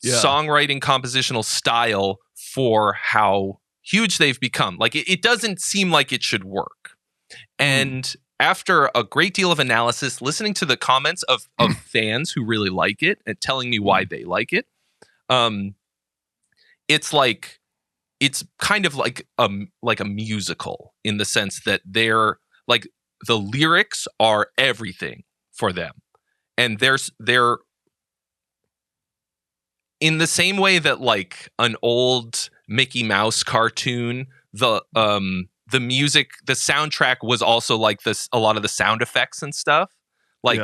songwriting compositional style for how huge they've become. Like, it doesn't seem like it should work. And after a great deal of analysis, listening to the comments of fans who really like it and telling me why they like it, it's kind of like a musical, in the sense that they're like, the lyrics are everything for them. And they're in the same way that, like, an old Mickey Mouse cartoon, the music, the soundtrack was also like this, a lot of the sound effects and stuff. Like,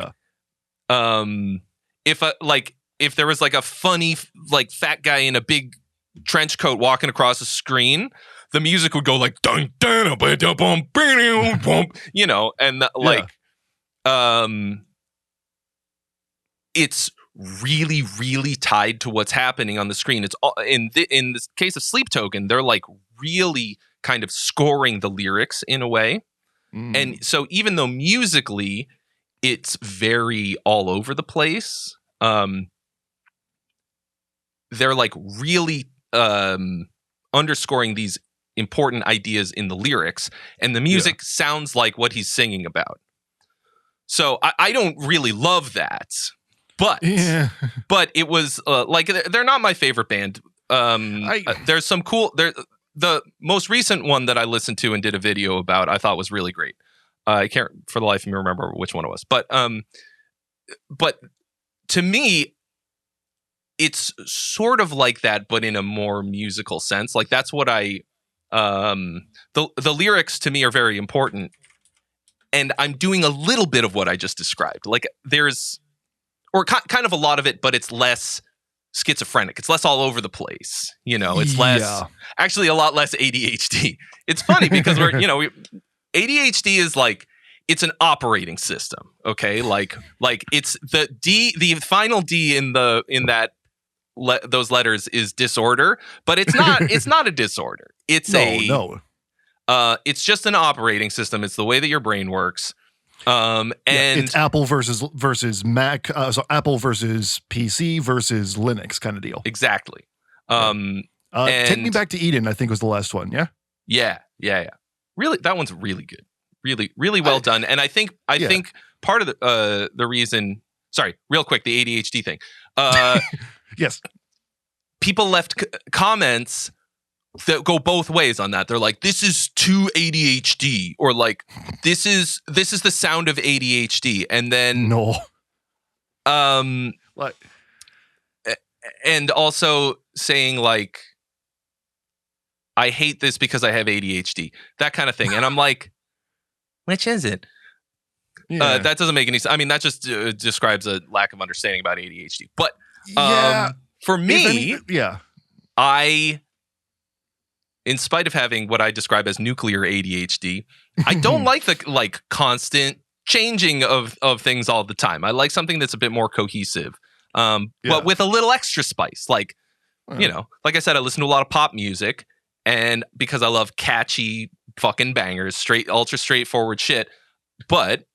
if there was like a funny, like, fat guy in a big trench coat walking across the screen, the music would go like dun dun bum bum bum, you know, and it's really, really tied to what's happening on the screen. It's all, in this case of Sleep Token, they're like really kind of scoring the lyrics in a way. And so even though musically it's very all over the place, they're like really underscoring these important ideas in the lyrics, and the music sounds like what he's singing about. So I don't really love that. But but it was like they're not my favorite band. There's some cool. The most recent one that I listened to and did a video about, I thought was really great. I can't for the life of me remember which one it was. But to me, it's sort of like that, but in a more musical sense. Like that's what the lyrics to me are very important, and I'm doing a little bit of what I just described. Like there's. Or kind of a lot of it, but it's less schizophrenic. It's less all over the place. You know, it's less, actually a lot less ADHD. It's funny because ADHD is like, it's an operating system. Okay. Like it's the final D in those letters is disorder, but it's not a disorder. It's it's just an operating system. It's the way that your brain works. And it's Apple versus Mac, so Apple versus PC versus Linux kind of deal. Exactly. Take Me Back to Eden, I think was the last one. Yeah. Really, that one's really good. Really, really well done. And I think part of the reason. Sorry, real quick, the ADHD thing. Yes, people left comments that go both ways on that. They're like, this is too ADHD, or like this is the sound of ADHD. And then what? And also saying like, I hate this because I have ADHD, that kind of thing. And I'm like, which is it? That doesn't make any sense. I mean, that just describes a lack of understanding about ADHD. But for me, in spite of having what I describe as nuclear ADHD, I don't like the constant changing of things all the time. I like something that's a bit more cohesive, but with a little extra spice. Like, like I said, I listen to a lot of pop music, and because I love catchy fucking bangers, ultra straightforward shit, but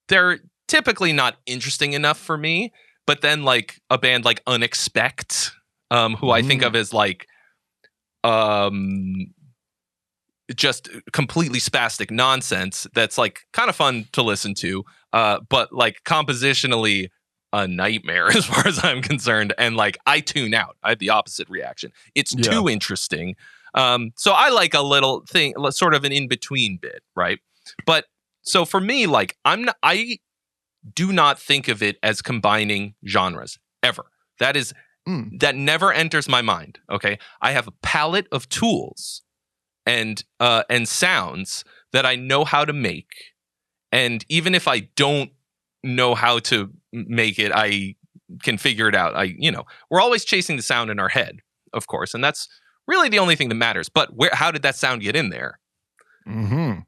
they're typically not interesting enough for me. But then like a band like Unexpect, who I think of as like, just completely spastic nonsense that's like kind of fun to listen to, but like compositionally a nightmare as far as I'm concerned, and like I tune out. I have the opposite reaction. It's too interesting. So I like a little thing, sort of an in-between bit, right? But so for me, like I do not think of it as combining genres ever. That never enters my mind. Okay, I have a palette of tools and sounds that I know how to make, and even if I don't know how to make it, I can figure it out. We're always chasing the sound in our head, of course, and that's really the only thing that matters. But how did that sound get in there?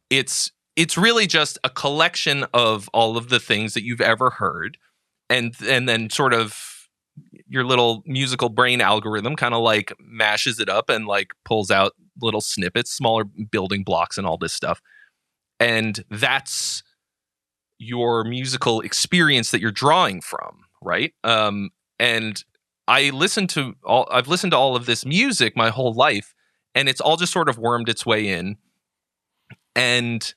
It's really just a collection of all of the things that you've ever heard, and then sort of your little musical brain algorithm kind of like mashes it up and like pulls out little snippets, smaller building blocks and all this stuff. And that's your musical experience that you're drawing from, right? And I've listened to all of this music my whole life, and it's all just sort of wormed its way in, and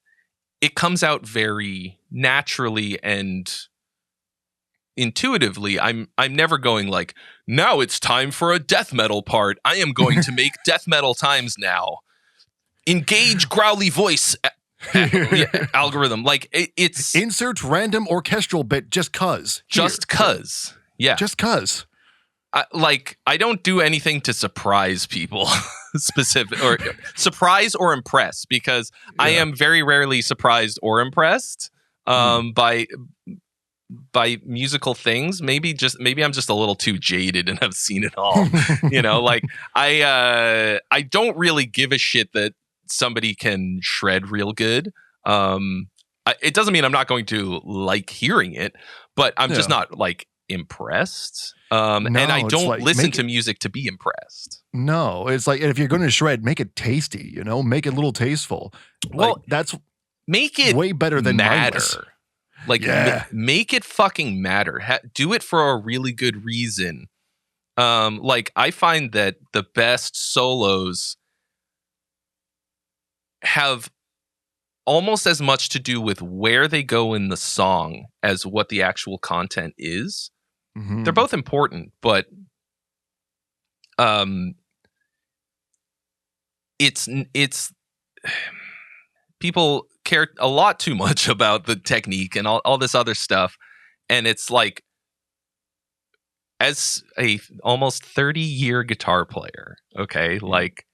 it comes out very naturally and intuitively. I'm never going like, now it's time for a death metal part. I am going to make death metal times now. Engage growly voice algorithm. Like it's insert random orchestral bit just cuz. Just cuz. Yeah. Just cuz. I don't do anything to surprise people specific or surprise or impress, because I am very rarely surprised or impressed by by musical things. Maybe I'm just a little too jaded and have seen it all. You know, like I don't really give a shit that somebody can shred real good. It doesn't mean I'm not going to like hearing it, but I'm just not like impressed. And I don't like, listen to music to be impressed. No, it's like, if you're going to shred, make it tasty, you know, make it a little tasteful. Well, like, that's make it way better than matter. Mindless. Like, make it fucking matter. Do it for a really good reason. Like, I find that the best solos have almost as much to do with where they go in the song as what the actual content is. Mm-hmm. They're both important, but it's people care a lot too much about the technique and all this other stuff, and it's like, as a almost 30-year guitar player, okay, like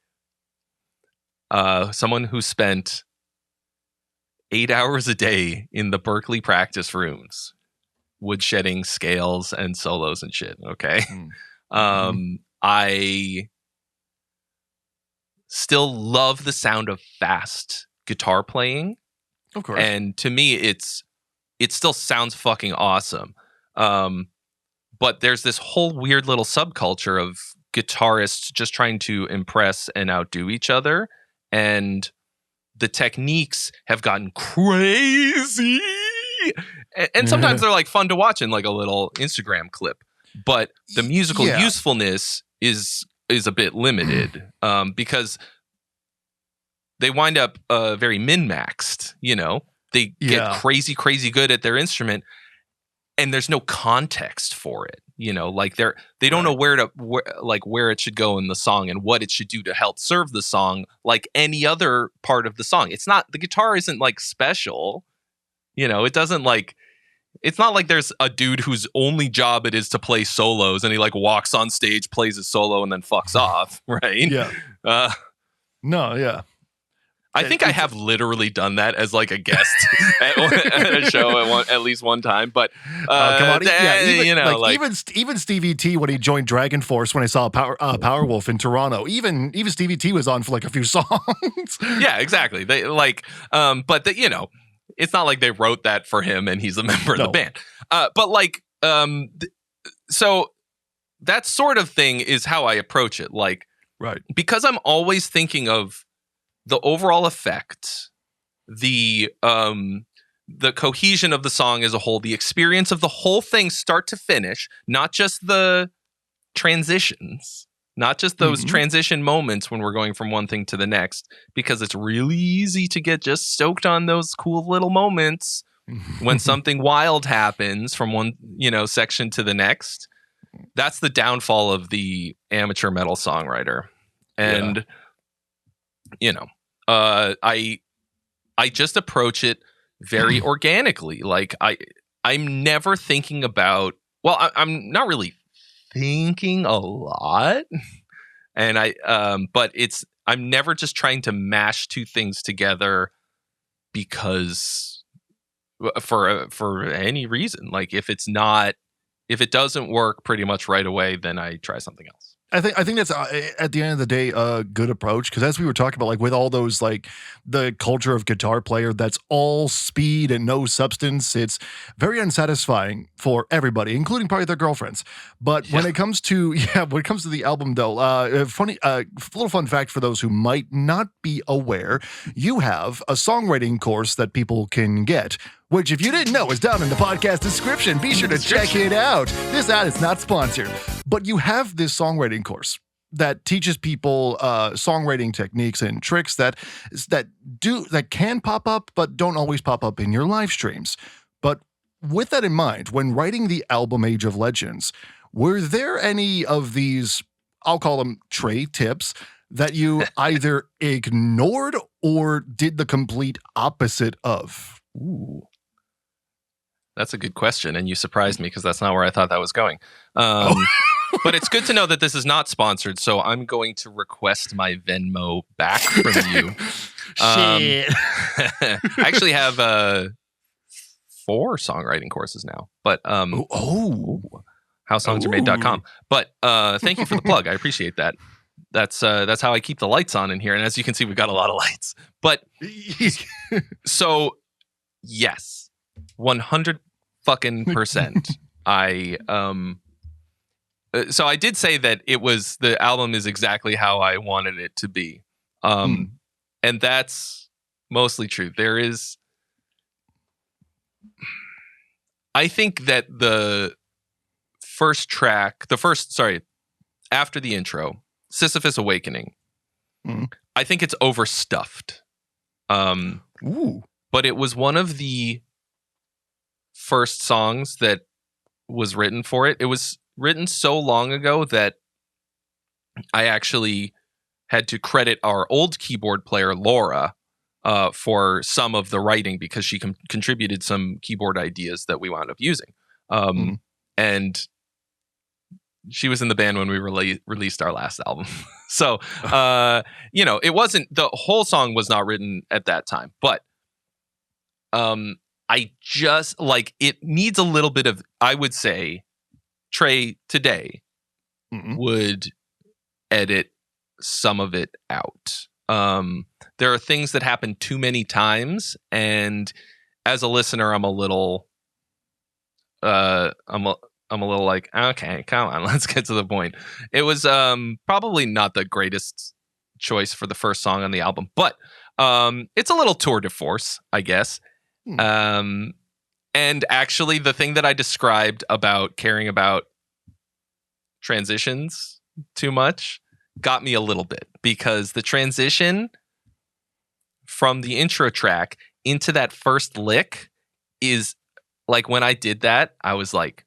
someone who spent 8 hours a day in the Berkeley practice rooms, woodshedding scales and solos and shit, okay? I still love the sound of fast guitar playing. Of course. And to me, it still sounds fucking awesome. But there's this whole weird little subculture of guitarists just trying to impress and outdo each other. And the techniques have gotten crazy. And sometimes they're like fun to watch in like a little Instagram clip. But the musical usefulness is a bit limited because they wind up very min-maxed, you know? They get crazy good at their instrument, and there's no context for it, you know? Like they don't know where it should go in the song and what it should do to help serve the song like any other part of the song. It's not, the guitar isn't like special, you know? It doesn't like, it's not like there's a dude whose only job it is to play solos and he like walks on stage, plays a solo, and then fucks off, right? Yeah. No, yeah. I think I have literally done that as like a guest at a show at least one time, but come on, even, you know, like even Stevie T when he joined Dragon Force, when I saw Powerwolf in Toronto, even Stevie T was on for like a few songs. Yeah, exactly. They like, but you know, it's not like they wrote that for him and he's a member of the band. But like, so that sort of thing is how I approach it. Like, right, because I'm always thinking of the overall effect, the cohesion of the song as a whole, the experience of the whole thing start to finish, not just the transitions, not just those transition moments when we're going from one thing to the next, because it's really easy to get just stoked on those cool little moments when something wild happens from one, you know, section to the next. That's the downfall of the amateur metal songwriter. And you know, I just approach it very organically. Like I'm never thinking about, well, I'm not really thinking a lot, and but I'm never just trying to mash two things together because for any reason. Like if it doesn't work pretty much right away, then I try something else. I think that's at the end of the day a good approach, because as we were talking about, like with all those, like the culture of guitar player that's all speed and no substance, it's very unsatisfying for everybody, including probably their girlfriends. But when it comes to the album though, little fun fact for those who might not be aware, you have a songwriting course that people can get, which, if you didn't know, is down in the podcast description. Be sure to check it out. This ad is not sponsored, but you have this songwriting course that teaches people songwriting techniques and tricks that can pop up, but don't always pop up in your live streams. But with that in mind, when writing the album Age of Legends, were there any of these, I'll call them Trey tips, that you either ignored or did the complete opposite of? Ooh. That's a good question, and you surprised me because that's not where I thought that was going. But it's good to know that this is not sponsored, so I'm going to request my Venmo back from you. Shit. I actually have 4 songwriting courses now. But howsongsaremade.com. But thank you for the plug. I appreciate that. That's how I keep the lights on in here. And as you can see, we've got a lot of lights. But so yes, 100%. So I did say that the album is exactly how I wanted it to be. And that's mostly true. I think that the first track, after the intro, Sisyphus Awakening, I think it's overstuffed. But it was one of the first songs that was written for it. It was written so long ago that I actually had to credit our old keyboard player, Laura, for some of the writing because she contributed some keyboard ideas that we wound up using. And she was in the band when we released our last album. So, it wasn't, the whole song was not written at that time, but I just it needs a little bit of, I would say, Trey today would edit some of it out. There are things that happen too many times, and as a listener, I'm a little like, okay, come on, let's get to the point. It was probably not the greatest choice for the first song on the album, but it's a little tour de force, I guess. And actually, the thing that I described about caring about transitions too much got me a little bit, because the transition from the intro track into that first lick is like, when I did that, I was like,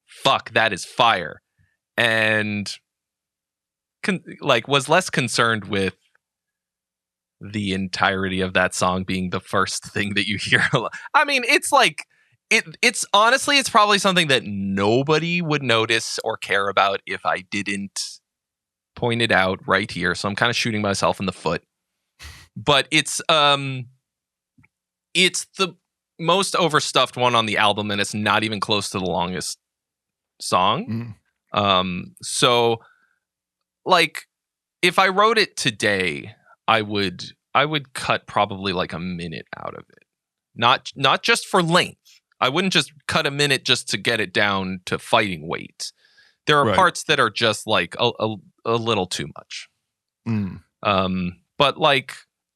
fuck, that is fire. And was less concerned with the entirety of that song being the first thing that you hear. I mean, it's like, it's honestly, it's probably something that nobody would notice or care about if I didn't point it out right here. So I'm kind of shooting myself in the foot. But it's the most overstuffed one on the album, and it's not even close to the longest song. So if I wrote it today, I would cut probably like a minute out of it. Not just for length. I wouldn't just cut a minute just to get it down to fighting weight. There are parts that are just like a little too much. But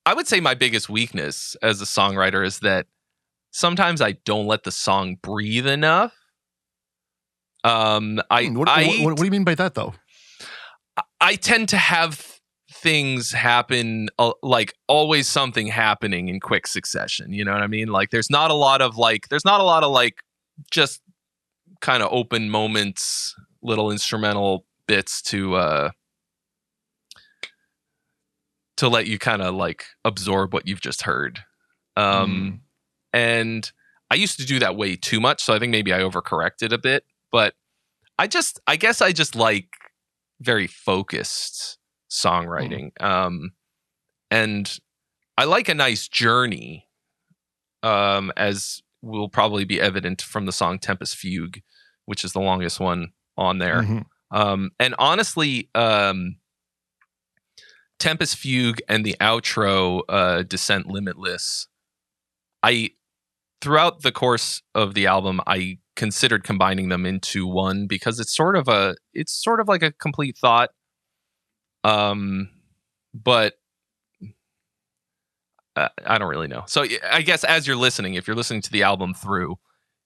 I would say my biggest weakness as a songwriter is that sometimes I don't let the song breathe enough. What do you mean by that, though? I tend to have things happen, always something happening in quick succession. You know what I mean? There's not a lot of just kind of open moments, little instrumental bits to let you kind of absorb what you've just heard. And I used to do that way too much, so I think maybe I overcorrected a bit. But I guess I just like very focused songwriting. And I like a nice journey, as will probably be evident from the song Tempest Fugue, which is the longest one on there. And honestly, Tempest Fugue and the outro, Descent Limitless, throughout the course of the album, I considered combining them into one, because it's sort of like a complete thought. But I don't really know. So I guess as you're listening, if you're listening to the album through,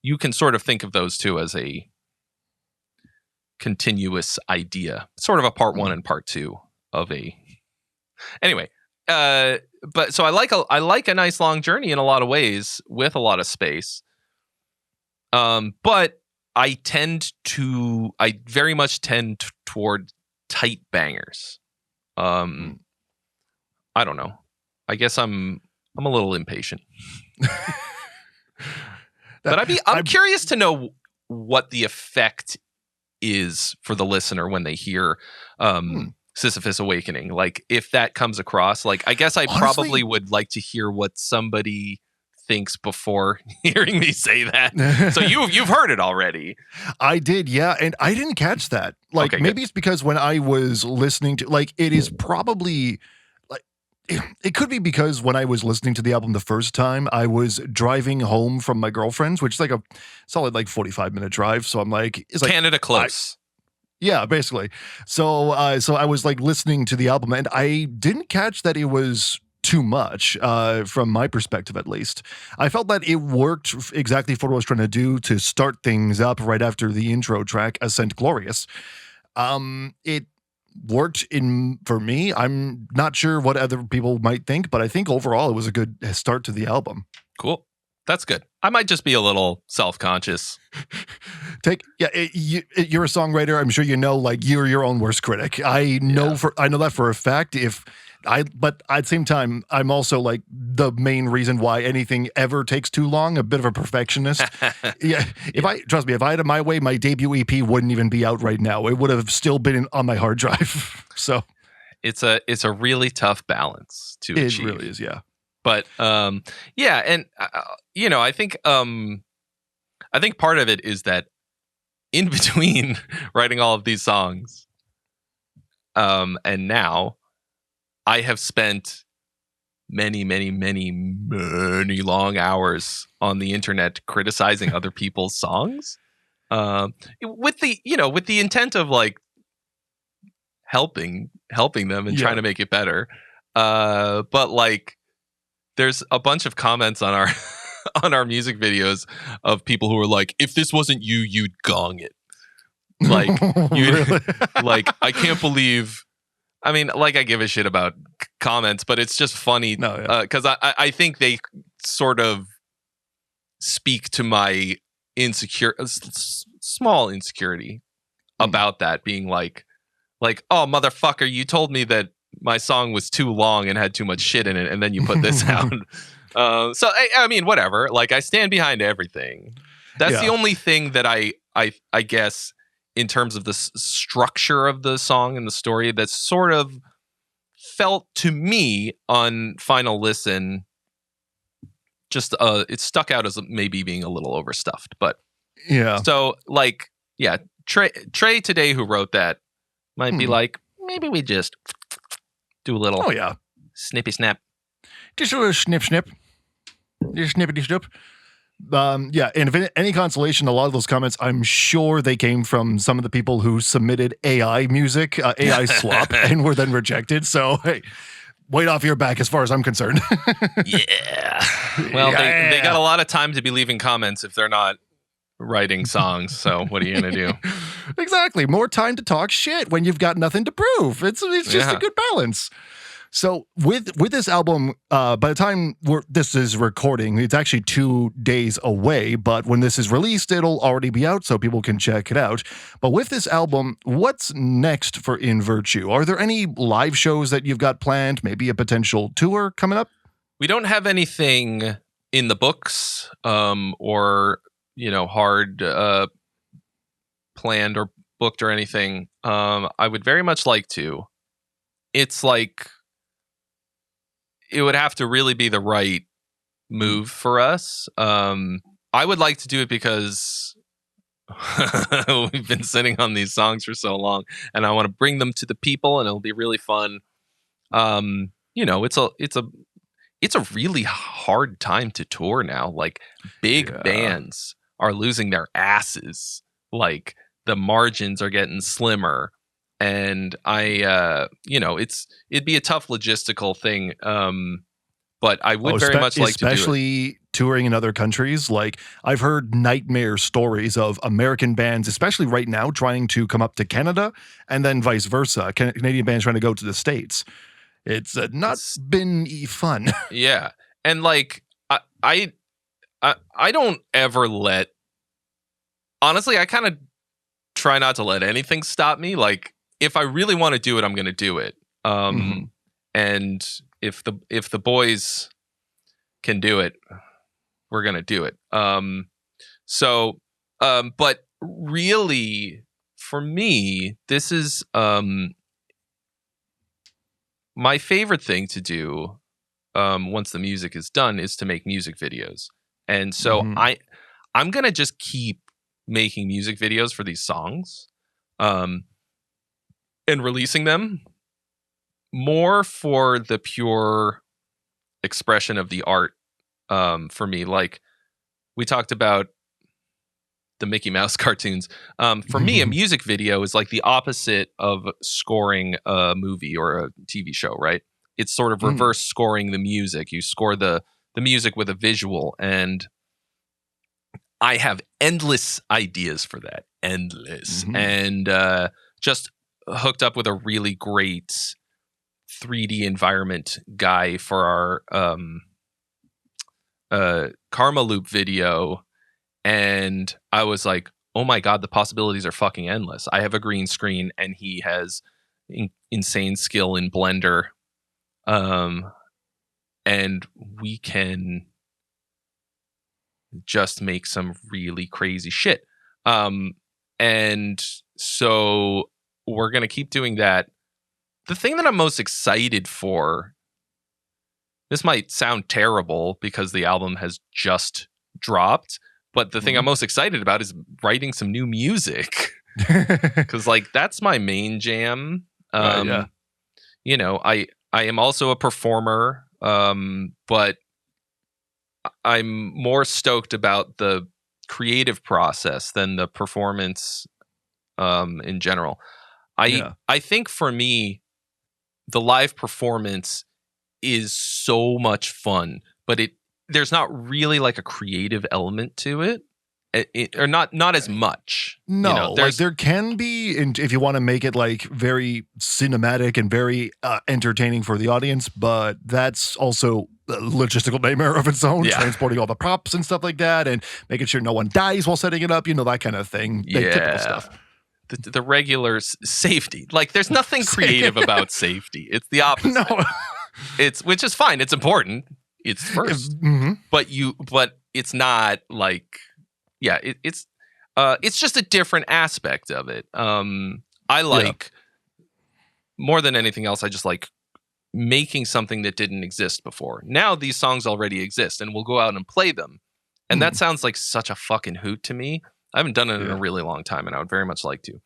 you can sort of think of those two as a continuous idea, sort of a part one and part two of a. Anyway, but so I like a nice long journey in a lot of ways with a lot of space. But I very much tend toward tight bangers. I don't know. I guess I'm a little impatient. But I'm curious to know what the effect is for the listener when they hear Sisyphus Awakening. If that comes across, I guess I honestly probably would like to hear what somebody thinks before hearing me say that. So you've heard it already. I did, yeah, and I didn't catch that. Like, Okay, maybe it's because when I was listening to, like, it is probably like it could be because when I was listening to the album the first time, I was driving home from my girlfriend's, which is like a solid like 45-minute drive. So I'm like, it's like Canada close. yeah, basically. So so I was like listening to the album, and I didn't catch that it was too much from my perspective, at least. I felt that it worked exactly for what I was trying to do to start things up right after the intro track, Ascent Glorious. It worked for me. I'm not sure what other people might think, but I think overall it was a good start to the album. Cool. That's good. I might just be a little self-conscious. You're a songwriter. I'm sure you know, like, you're your own worst critic. I know that for a fact. But at the same time, I'm also like the main reason why anything ever takes too long. A bit of a perfectionist. If I had it my way, my debut EP wouldn't even be out right now. It would have still been on my hard drive. So it's a really tough balance to achieve. It really is, yeah. But and I think part of it is that in between writing all of these songs, and now I have spent many long hours on the internet criticizing other people's songs, with the intent of like helping them and trying to make it better. But like, there's a bunch of comments on our on our music videos of people who are like, if this wasn't you, you'd gong it. Like, Really? Like, I can't believe. I mean, like, I give a shit about comments, but it's just funny because I think they sort of speak to my small insecurity about that being like, oh, motherfucker, you told me that my song was too long and had too much shit in it, and then you put this out. So I mean, whatever. Like, I stand behind everything. That's the only thing that I guess, in terms of the structure of the song and the story, that sort of felt to me on final listen, just it stuck out as maybe being a little overstuffed. But so like, Trey today, who wrote that, might be like, maybe we just do a little snippy snap, just a little snip, just snippity snip. And if any consolation, a lot of those comments, I'm sure they came from some of the people who submitted AI music, AI slop, and were then rejected. So, hey, weight off your back as far as I'm concerned. Yeah. Well, they got a lot of time to be leaving comments if they're not writing songs. So what are you going to do? Exactly. More time to talk shit when you've got nothing to prove. It's just a good balance. So with this album, by the time this is recording, it's actually 2 days away, but when this is released, it'll already be out so people can check it out. But with this album, what's next for In Virtue? Are there any live shows that you've got planned? Maybe a potential tour coming up? We don't have anything in the books, or, hard planned or booked or anything. I would very much like to. It's like, it would have to really be the right move for us. I would like to do it because we've been sitting on these songs for so long, and I want to bring them to the people, and it'll be really fun. It's a really hard time to tour now. Like, big bands are losing their asses. Like, the margins are getting slimmer. And it'd be a tough logistical thing. But I would very much like to do it. Especially touring in other countries. Like, I've heard nightmare stories of American bands, especially right now, trying to come up to Canada, and then vice versa. Canadian bands trying to go to the States. It's not been fun. Yeah. And like, I don't ever honestly, I kind of try not to let anything stop me. Like, if I really want to do it, I'm going to do it. And if the boys can do it, we're going to do it. But really, for me, this is my favorite thing to do once the music is done is to make music videos. And so Mhm. I'm gonna just keep making music videos for these songs, and releasing them more for the pure expression of the art. For me, like we talked about the Mickey Mouse cartoons. For me, a music video is like the opposite of scoring a movie or a TV show, right? It's sort of reverse scoring the music. You score the music with a visual, and I have endless ideas for that. Endless. And just hooked up with a really great 3D environment guy for our Karma Loop video. And I was like, oh my God, the possibilities are fucking endless. I have a green screen and he has insane skill in Blender. And we can just make some really crazy shit. And so we're going to keep doing that. The thing that I'm most excited for, this might sound terrible because the album has just dropped, but the thing I'm most excited about is writing some new music. Because like that's my main jam. Yeah. You know, I am also a performer, but I'm more stoked about the creative process than the performance in general. I think for me, the live performance is so much fun, but there's not really like a creative element to it. Or not as much. No, you know, like there can be, if you want to make it like very cinematic and very entertaining for the audience, but that's also a logistical nightmare of its own, transporting all the props and stuff like that and making sure no one dies while setting it up, you know, that kind of thing. Typical stuff. The regular safety. Like there's nothing creative about safety. It's the opposite. No. Which is fine. It's important. It's first. But it's not like, it's just a different aspect of it. I like more than anything else. I just like making something that didn't exist before. Now these songs already exist, and we'll go out and play them. And that sounds like such a fucking hoot to me. I haven't done it in a really long time, and I would very much like to.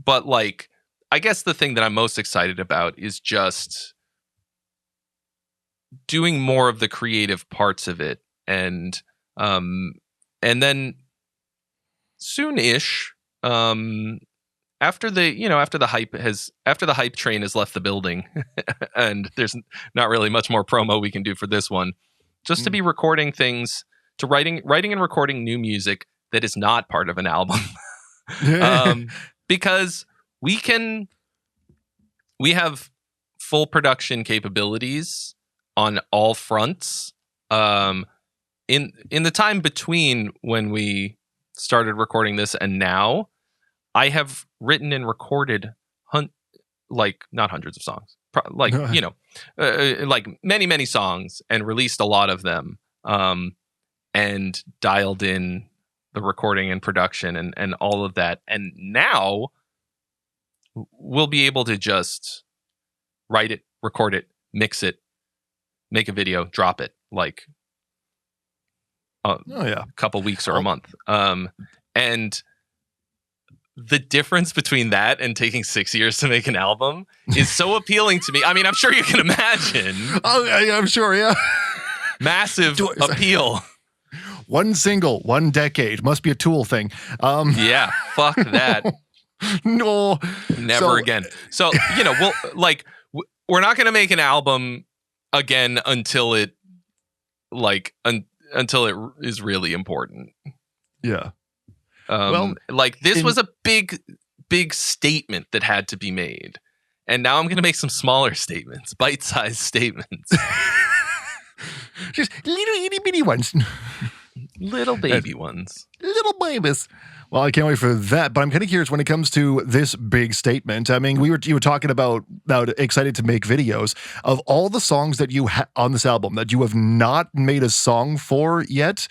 But like, I guess the thing that I'm most excited about is just doing more of the creative parts of it, and then soon-ish, after the hype train has left the building, and there's not really much more promo we can do for this one, just to be recording things, to writing and recording new music that is not part of an album, because we have full production capabilities on all fronts. In the time between when we started recording this and now, I have written and recorded like not hundreds of songs, like like many songs, and released a lot of them, and dialed in the recording and production and all of that. And now we'll be able to just write it, record it, mix it, make a video, drop it, like a couple weeks or a month. And the difference between that and taking 6 years to make an album is so appealing to me. I mean, I'm sure you can imagine. Oh, yeah, I'm sure, yeah. Massive appeal. One single, 1 decade. Must be a Tool thing. Yeah, fuck that. No. Never again. So, we're not going to make an album again until it is really important. Yeah. This was a big statement that had to be made. And now I'm going to make some smaller statements, bite-sized statements. Just little itty bitty ones. Little baby ones. Little babies. Well, I can't wait for that, but I'm kind of curious when it comes to this big statement. I mean, you were talking about excited to make videos. Of all the songs that you on this album that you have not made a song for yet,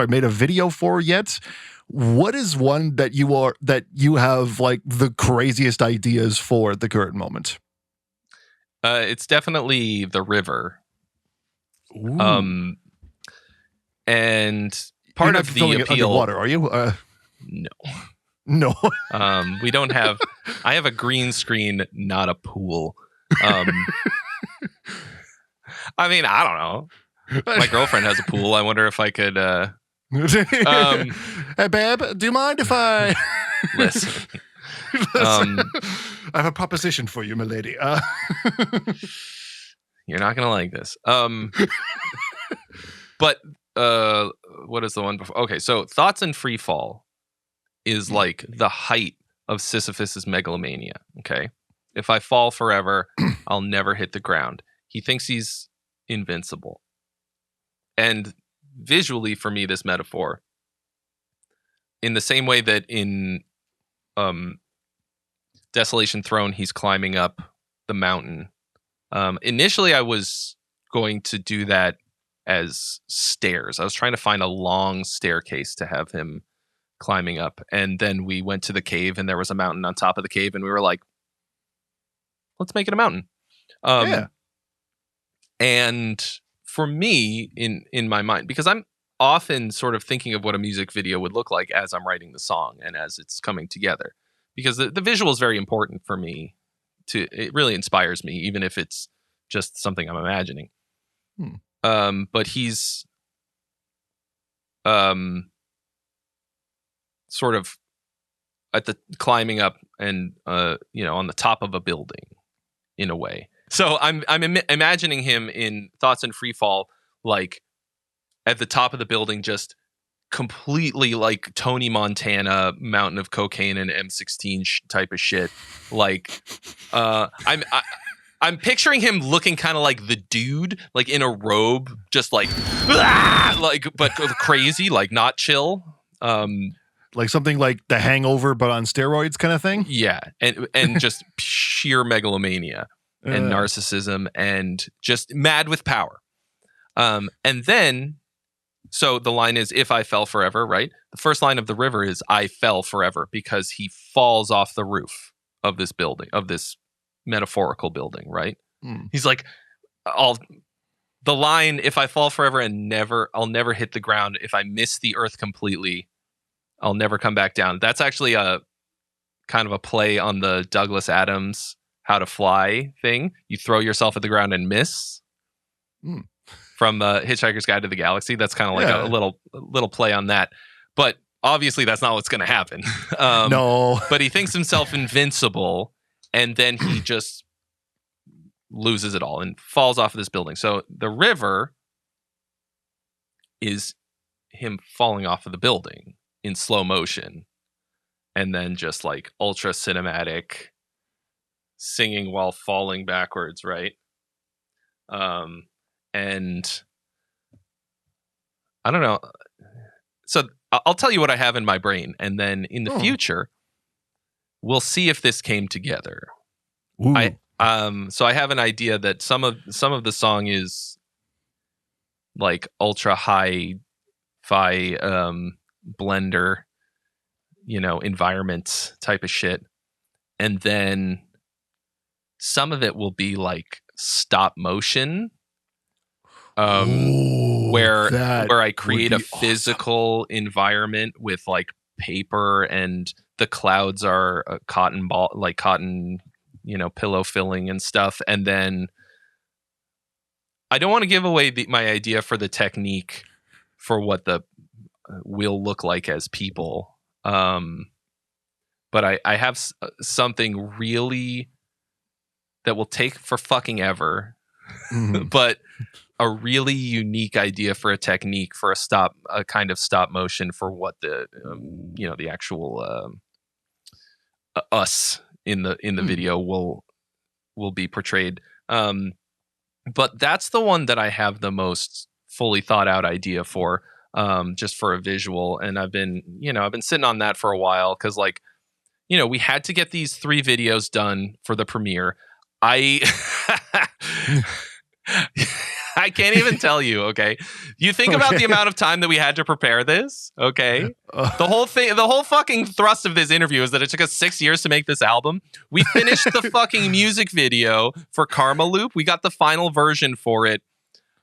made a video for yet, what is one that you have like the craziest ideas for at the current moment? It's definitely the river. Ooh. And You're part not of the filling it appeal. underwater, are you? No. No. We don't have. I have a green screen, not a pool. I mean, I don't know. My girlfriend has a pool. I wonder if I could. Hey, babe, do you mind if I Listen. I have a proposition for you, my lady. You're not gonna like this. But what is the one before? Okay, so Thoughts in Free Fall is like the height of Sisyphus's megalomania. Okay, if I fall forever, I'll never hit the ground. He thinks he's invincible, and visually, for me, this metaphor, in the same way that in Desolation Throne, he's climbing up the mountain. Initially, I was going to do that as stairs. I was trying to find a long staircase to have him climbing up. And then we went to the cave and there was a mountain on top of the cave. And we were like, let's make it a mountain. Yeah. And for me, in my mind, because I'm often sort of thinking of what a music video would look like as I'm writing the song and as it's coming together. Because the visual is very important for me. It really inspires me, even if it's just something I'm imagining. But he's sort of at the climbing up and on the top of a building in a way. So I'm imagining him in Thoughts in Free Fall, like at the top of the building, just completely like Tony Montana, Mountain of Cocaine and M16 type of shit. Like I'm picturing him looking kind of like the Dude, like in a robe, just like but crazy, like not chill. Like something like The Hangover, but on steroids kind of thing? Yeah. And just sheer megalomania and narcissism and just mad with power. And then, so the line is, if I fell forever, right? The first line of the river is, I fell forever, because he falls off the roof of this building, of this metaphorical building, right? He's like, the line, if I fall forever and I'll never hit the ground. If I miss the earth completely, I'll never come back down. That's actually a kind of a play on the Douglas Adams How to Fly thing. You throw yourself at the ground and miss. From Hitchhiker's Guide to the Galaxy. That's kind of like a little play on that. But obviously that's not what's going to happen. No. But he thinks himself invincible, and then he just loses it all and falls off of this building. So the river is him falling off of the building in slow motion, and then just like ultra cinematic singing while falling backwards, right? And I don't know. So I'll tell you what I have in my brain, and then in the future, we'll see if this came together. Ooh. So I have an idea that some of the song is like ultra hi-fi blender, environment type of shit, and then some of it will be like stop motion. Where I create a physical environment with like paper, and the clouds are cotton ball, like cotton, pillow filling and stuff. And then I don't want to give away my idea for the technique for what the will look like as people. But I have something really that will take for fucking ever, but a really unique idea for a technique for a kind of stop motion for what the the actual us in the video will be portrayed. But that's the one that I have the most fully thought out idea for, just for a visual. And I've been sitting on that for a while, because we had to get these 3 videos done for the premiere. I can't even tell you. Okay, you think about the amount of time that we had to prepare this. Okay, the whole fucking thrust of this interview is that it took us 6 years to make this album. We finished the fucking music video for Karma Loop. We got the final version for it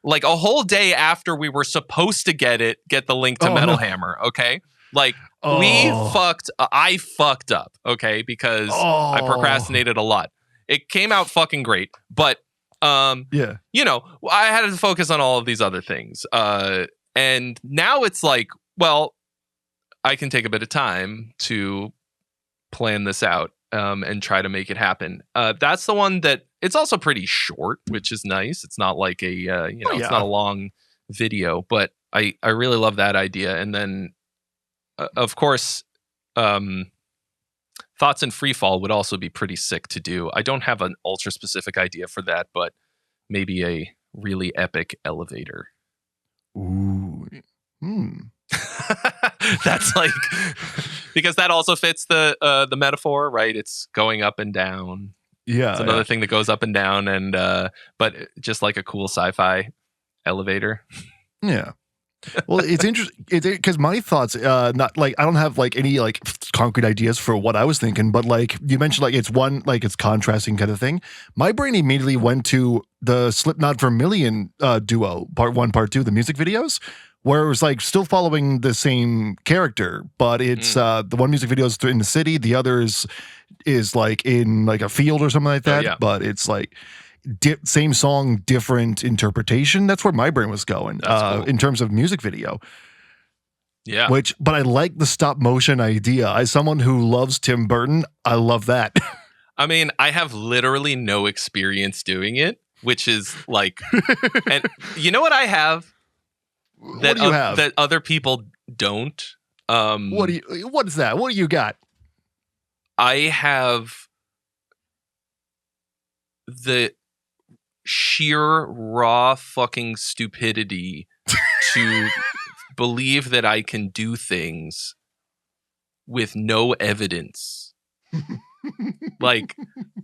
like a whole day after we were supposed to get the link to Metal Hammer. Okay, like I fucked up. Okay, because I procrastinated a lot. It came out fucking great, but you know, I had to focus on all of these other things. And now it's like, well, I can take a bit of time to plan this out and try to make it happen. That's the one that it's also pretty short, which is nice. It's not like it's not a long video, but I really love that idea. And then, of course, Thoughts in Freefall would also be pretty sick to do. I don't have an ultra specific idea for that, but maybe a really epic elevator. Ooh. That's like because that also fits the metaphor, right? It's going up and down. Yeah. It's another thing that goes up and down, and but just like a cool sci-fi elevator. Yeah. Well, it's interesting because my thoughts, not like I don't have like any like concrete ideas for what I was thinking, but like you mentioned, like it's contrasting kind of thing. My brain immediately went to the Slipknot Vermilion duo, part 1, part 2, the music videos, where it was like still following the same character, but it's the one music video is in the city, the other is like in like a field or something like that, but it's like. Same song, different interpretation. That's where my brain was going cool. In terms of music video. Yeah. But I like the stop motion idea. As someone who loves Tim Burton, I love that. I mean, I have literally no experience doing it, which is like, and you know what I have? What do you have? That other people don't? What is that? What do you got? I have the sheer raw fucking stupidity to believe that I can do things with no evidence. Like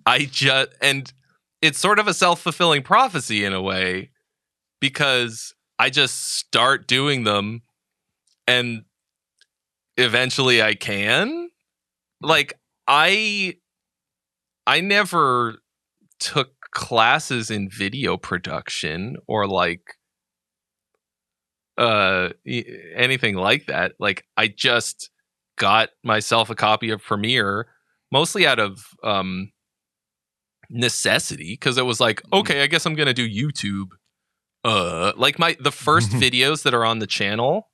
and it's sort of a self-fulfilling prophecy in a way because I just start doing them and eventually I can. Like I never took classes in video production or like anything like that. Like I just got myself a copy of Premiere mostly out of necessity because it was like, okay, I guess I'm gonna do YouTube. Like the first videos that are on the channel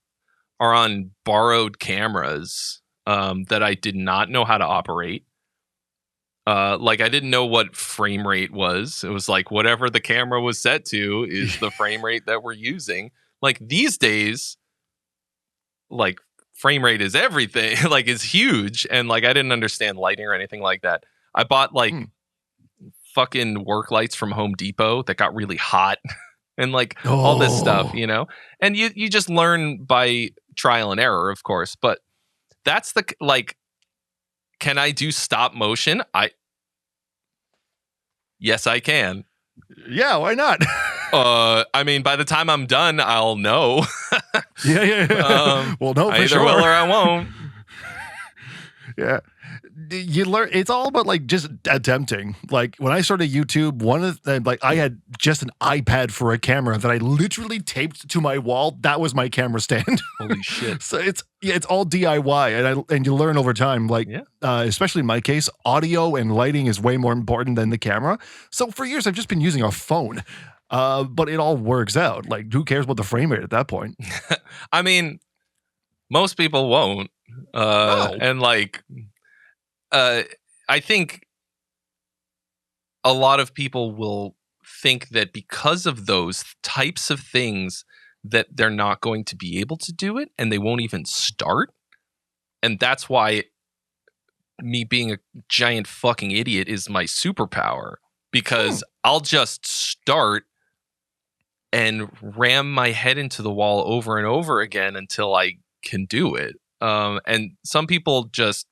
are on borrowed cameras that I did not know how to operate. Like I didn't know what frame rate was. It was like whatever the camera was set to is the frame rate that we're using. Like these days, like frame rate is everything. Like it's huge, and like I didn't understand lighting or anything like that. I bought like fucking work lights from Home Depot that got really hot, and like all this stuff, you know. And you just learn by trial and error, of course. But that's the like. Can I do stop motion? Yes, I can. Yeah, why not? I mean, by the time I'm done, I'll know. Yeah. Well, no, for I either sure. will or I won't. Yeah. You learn. It's all about like just attempting. Like when I started YouTube, one of the like I had just an iPad for a camera that I literally taped to my wall. That was my camera stand. Holy shit! So it's all DIY, and you learn over time. Like especially in my case, audio and lighting is way more important than the camera. So for years, I've just been using a phone. But it all works out. Like who cares about the frame rate at that point? I mean, most people won't. And like. I think a lot of people will think that because of those types of things that they're not going to be able to do it and they won't even start. And that's why me being a giant fucking idiot is my superpower because I'll just start and ram my head into the wall over and over again until I can do it. And some people just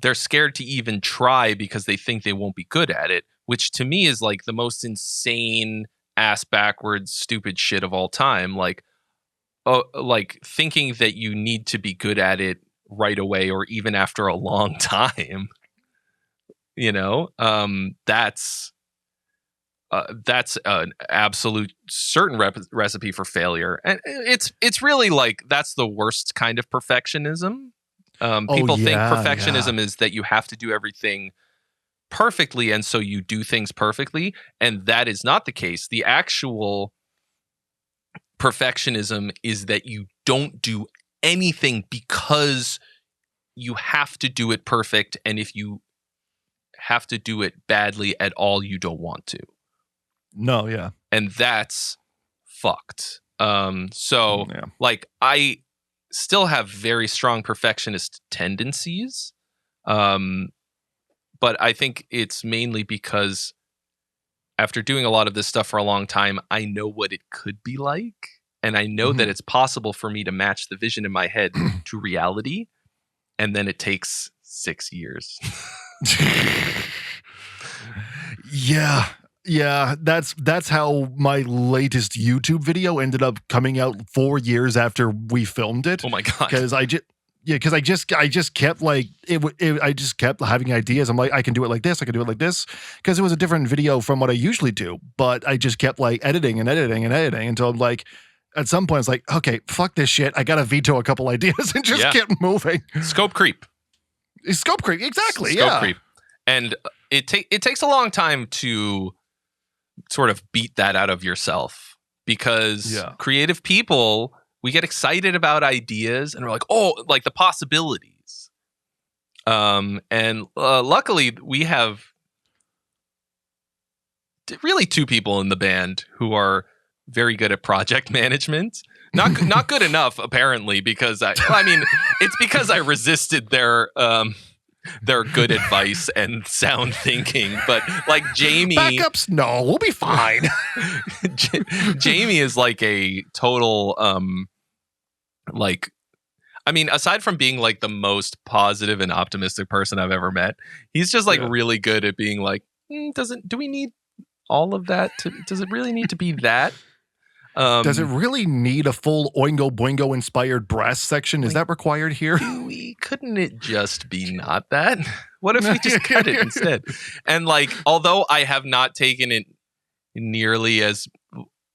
they're scared to even try because they think they won't be good at it, which to me is like the most insane ass backwards stupid shit of all time, like thinking that you need to be good at it right away or even after a long time. That's an absolute certain recipe for failure, and it's really like that's the worst kind of perfectionism. People think perfectionism is that you have to do everything perfectly, and so you do things perfectly, and that is not the case. The actual perfectionism is that you don't do anything because you have to do it perfect, and if you have to do it badly at all, you don't want to. No, yeah. And that's fucked. Like, I still have very strong perfectionist tendencies. But I think it's mainly because after doing a lot of this stuff for a long time, I know what it could be like. And I know that it's possible for me to match the vision in my head to reality. And then it takes 6 years. Yeah, that's how my latest YouTube video ended up coming out 4 years after we filmed it. Oh my God. Because I just kept like I just kept having ideas. I'm like, I can do it like this, I can do it like this, because it was a different video from what I usually do. But I just kept like editing until I'm like, at some point it's like, okay, fuck this shit. I gotta veto a couple ideas and just kept moving. Scope creep, exactly. Scope creep, and it takes a long time to sort of beat that out of yourself, because creative people, we get excited about ideas and we're like, oh, like the possibilities. And luckily we have really two people in the band who are very good at project management. Not good enough, apparently, because it's because I resisted their good advice and sound thinking. But like Jamie, backups, no, we'll be fine. Jamie is like a total aside from being like the most positive and optimistic person I've ever met, he's just like really good at being like, do we need all of that? Does it really need to be that? Does it really need a full Oingo Boingo inspired brass section? Is that required here? Couldn't it just be not that? What if we just cut it instead? And like, although I have not taken it nearly as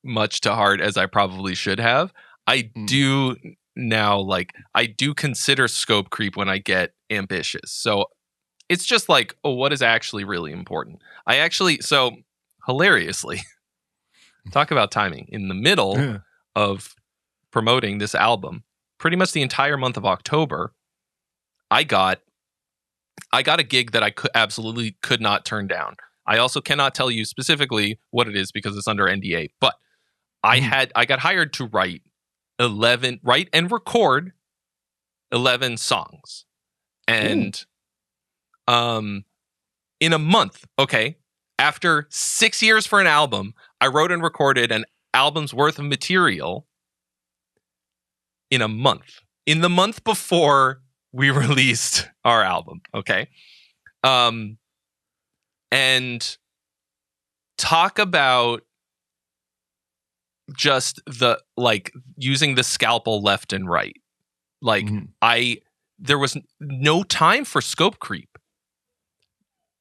much to heart as I probably should have, I do now, like, I do consider scope creep when I get ambitious. So it's just like, oh, what is actually really important? So hilariously, talk about timing. In the middle of promoting this album, pretty much the entire month of October, I got a gig that I absolutely could not turn down. I also cannot tell you specifically what it is because it's under NDA, but I got hired to write and record 11 songs. And in a month, okay, after 6 years for an album, I wrote and recorded an album's worth of material in a month. In the month before we released our album, okay? And talk about just the, like, using the scalpel left and right. Like, there was no time for scope creep.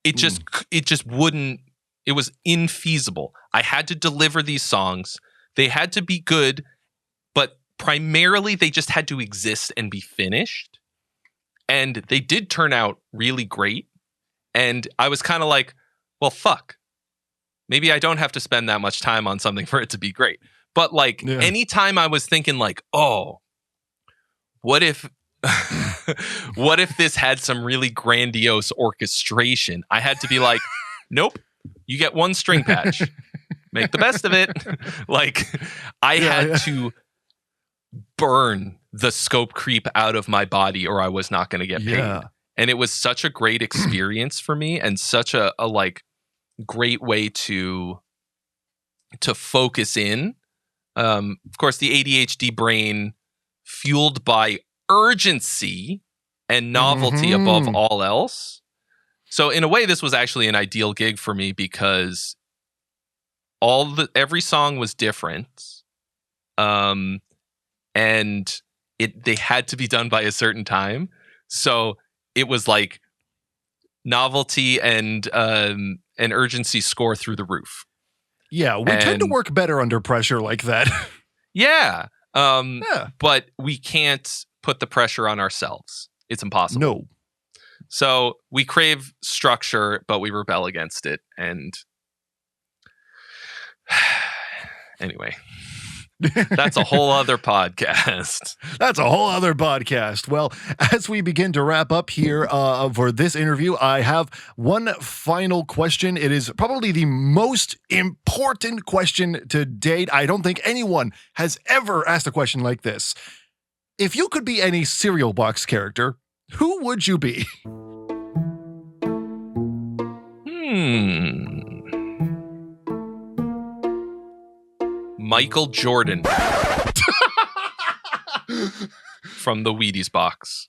It just wouldn't, it was infeasible. I had to deliver these songs. They had to be good, but primarily they just had to exist and be finished. And they did turn out really great. And I was kind of like, well, fuck. Maybe I don't have to spend that much time on something for it to be great. But like anytime I was thinking like, oh, what if this had some really grandiose orchestration? I had to be like, nope, you get one string patch. Make the best of it. Like, I had to burn the scope creep out of my body or I was not going to get paid. And it was such a great experience for me and such a like great way to focus in. Of course, the ADHD brain, fueled by urgency and novelty above all else. So in a way, this was actually an ideal gig for me because every song was different. And they had to be done by a certain time. So it was like novelty and urgency score through the roof. Yeah, we tend to work better under pressure like that. Yeah. But we can't put the pressure on ourselves. It's impossible. No. So we crave structure, but we rebel against it. And anyway, that's a whole other podcast. That's a whole other podcast. Well, as we begin to wrap up here for this interview, I have one final question. It is probably the most important question to date. I don't think anyone has ever asked a question like this. If you could be any cereal box character, who would you be? Michael Jordan from the Wheaties box.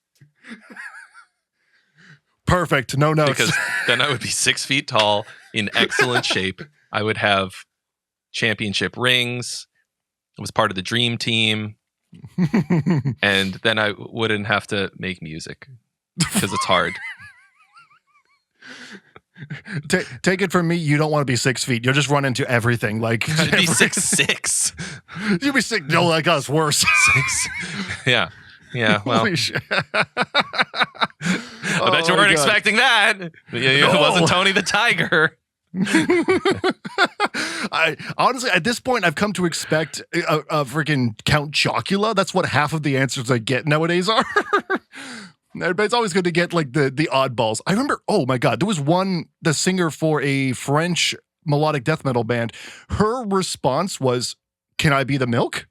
Perfect. No notes. Because then I would be 6 feet tall, in excellent shape. I would have championship rings. I was part of the dream team. And then I wouldn't have to make music because it's hard. Take it from me, you don't want to be 6 feet. You'll just run into everything. Like I'd be 6'6". You'll be sick. No, like us, worse. 6. Yeah. Yeah. Well, Holy shit. I bet you weren't expecting that. It wasn't Tony the Tiger. I honestly, at this point, I've come to expect a freaking Count Chocula. That's what half of the answers I get nowadays are. But it's always good to get like the oddballs. I remember, oh my God, there was the singer for a French melodic death metal band. Her response was, "Can I be the milk?"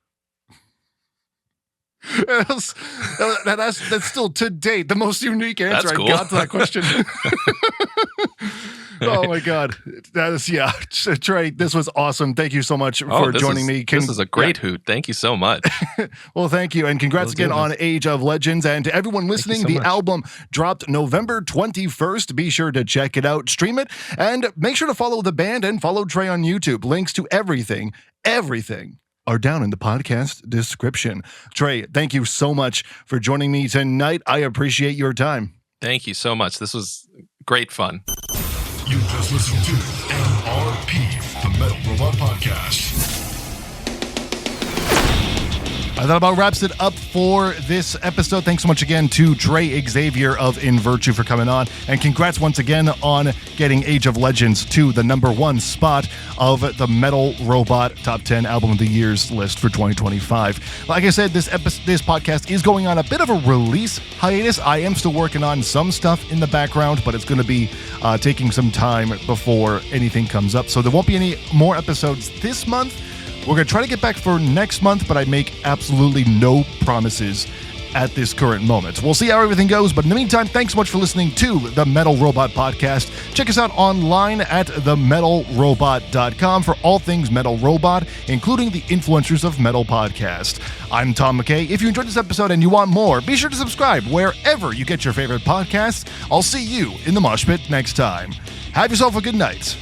That's still to date the most unique answer I got to that question. Oh my God. That is, yeah. Trey, this was awesome. Thank you so much for joining me. This is a great hoot. Thank you so much. Well, thank you. And congrats again on Age of Legends. And to everyone listening, the album dropped November 21st. Be sure to check it out, stream it, and make sure to follow the band and follow Trey on YouTube. Links to everything are down in the podcast description. Trey, thank you so much for joining me tonight. I appreciate your time. Thank you so much. This was great fun. You just listened to MRP, the Metal Robot Podcast. I thought about wraps it up for this episode. Thanks so much again to Trey Xavier of In Virtue for coming on. And congrats once again on getting Age of Legends to the #1 spot of the Metal Robot Top 10 Album of the Year's list for 2025. Like I said, this podcast is going on a bit of a release hiatus. I am still working on some stuff in the background, but it's going to be taking some time before anything comes up. So there won't be any more episodes this month. We're going to try to get back for next month, but I make absolutely no promises at this current moment. We'll see how everything goes, but in the meantime, thanks so much for listening to the Metal Robot Podcast. Check us out online at themetalrobot.com for all things Metal Robot, including the Influencers of Metal podcast. I'm Tom McKay. If you enjoyed this episode and you want more, be sure to subscribe wherever you get your favorite podcasts. I'll see you in the mosh pit next time. Have yourself a good night.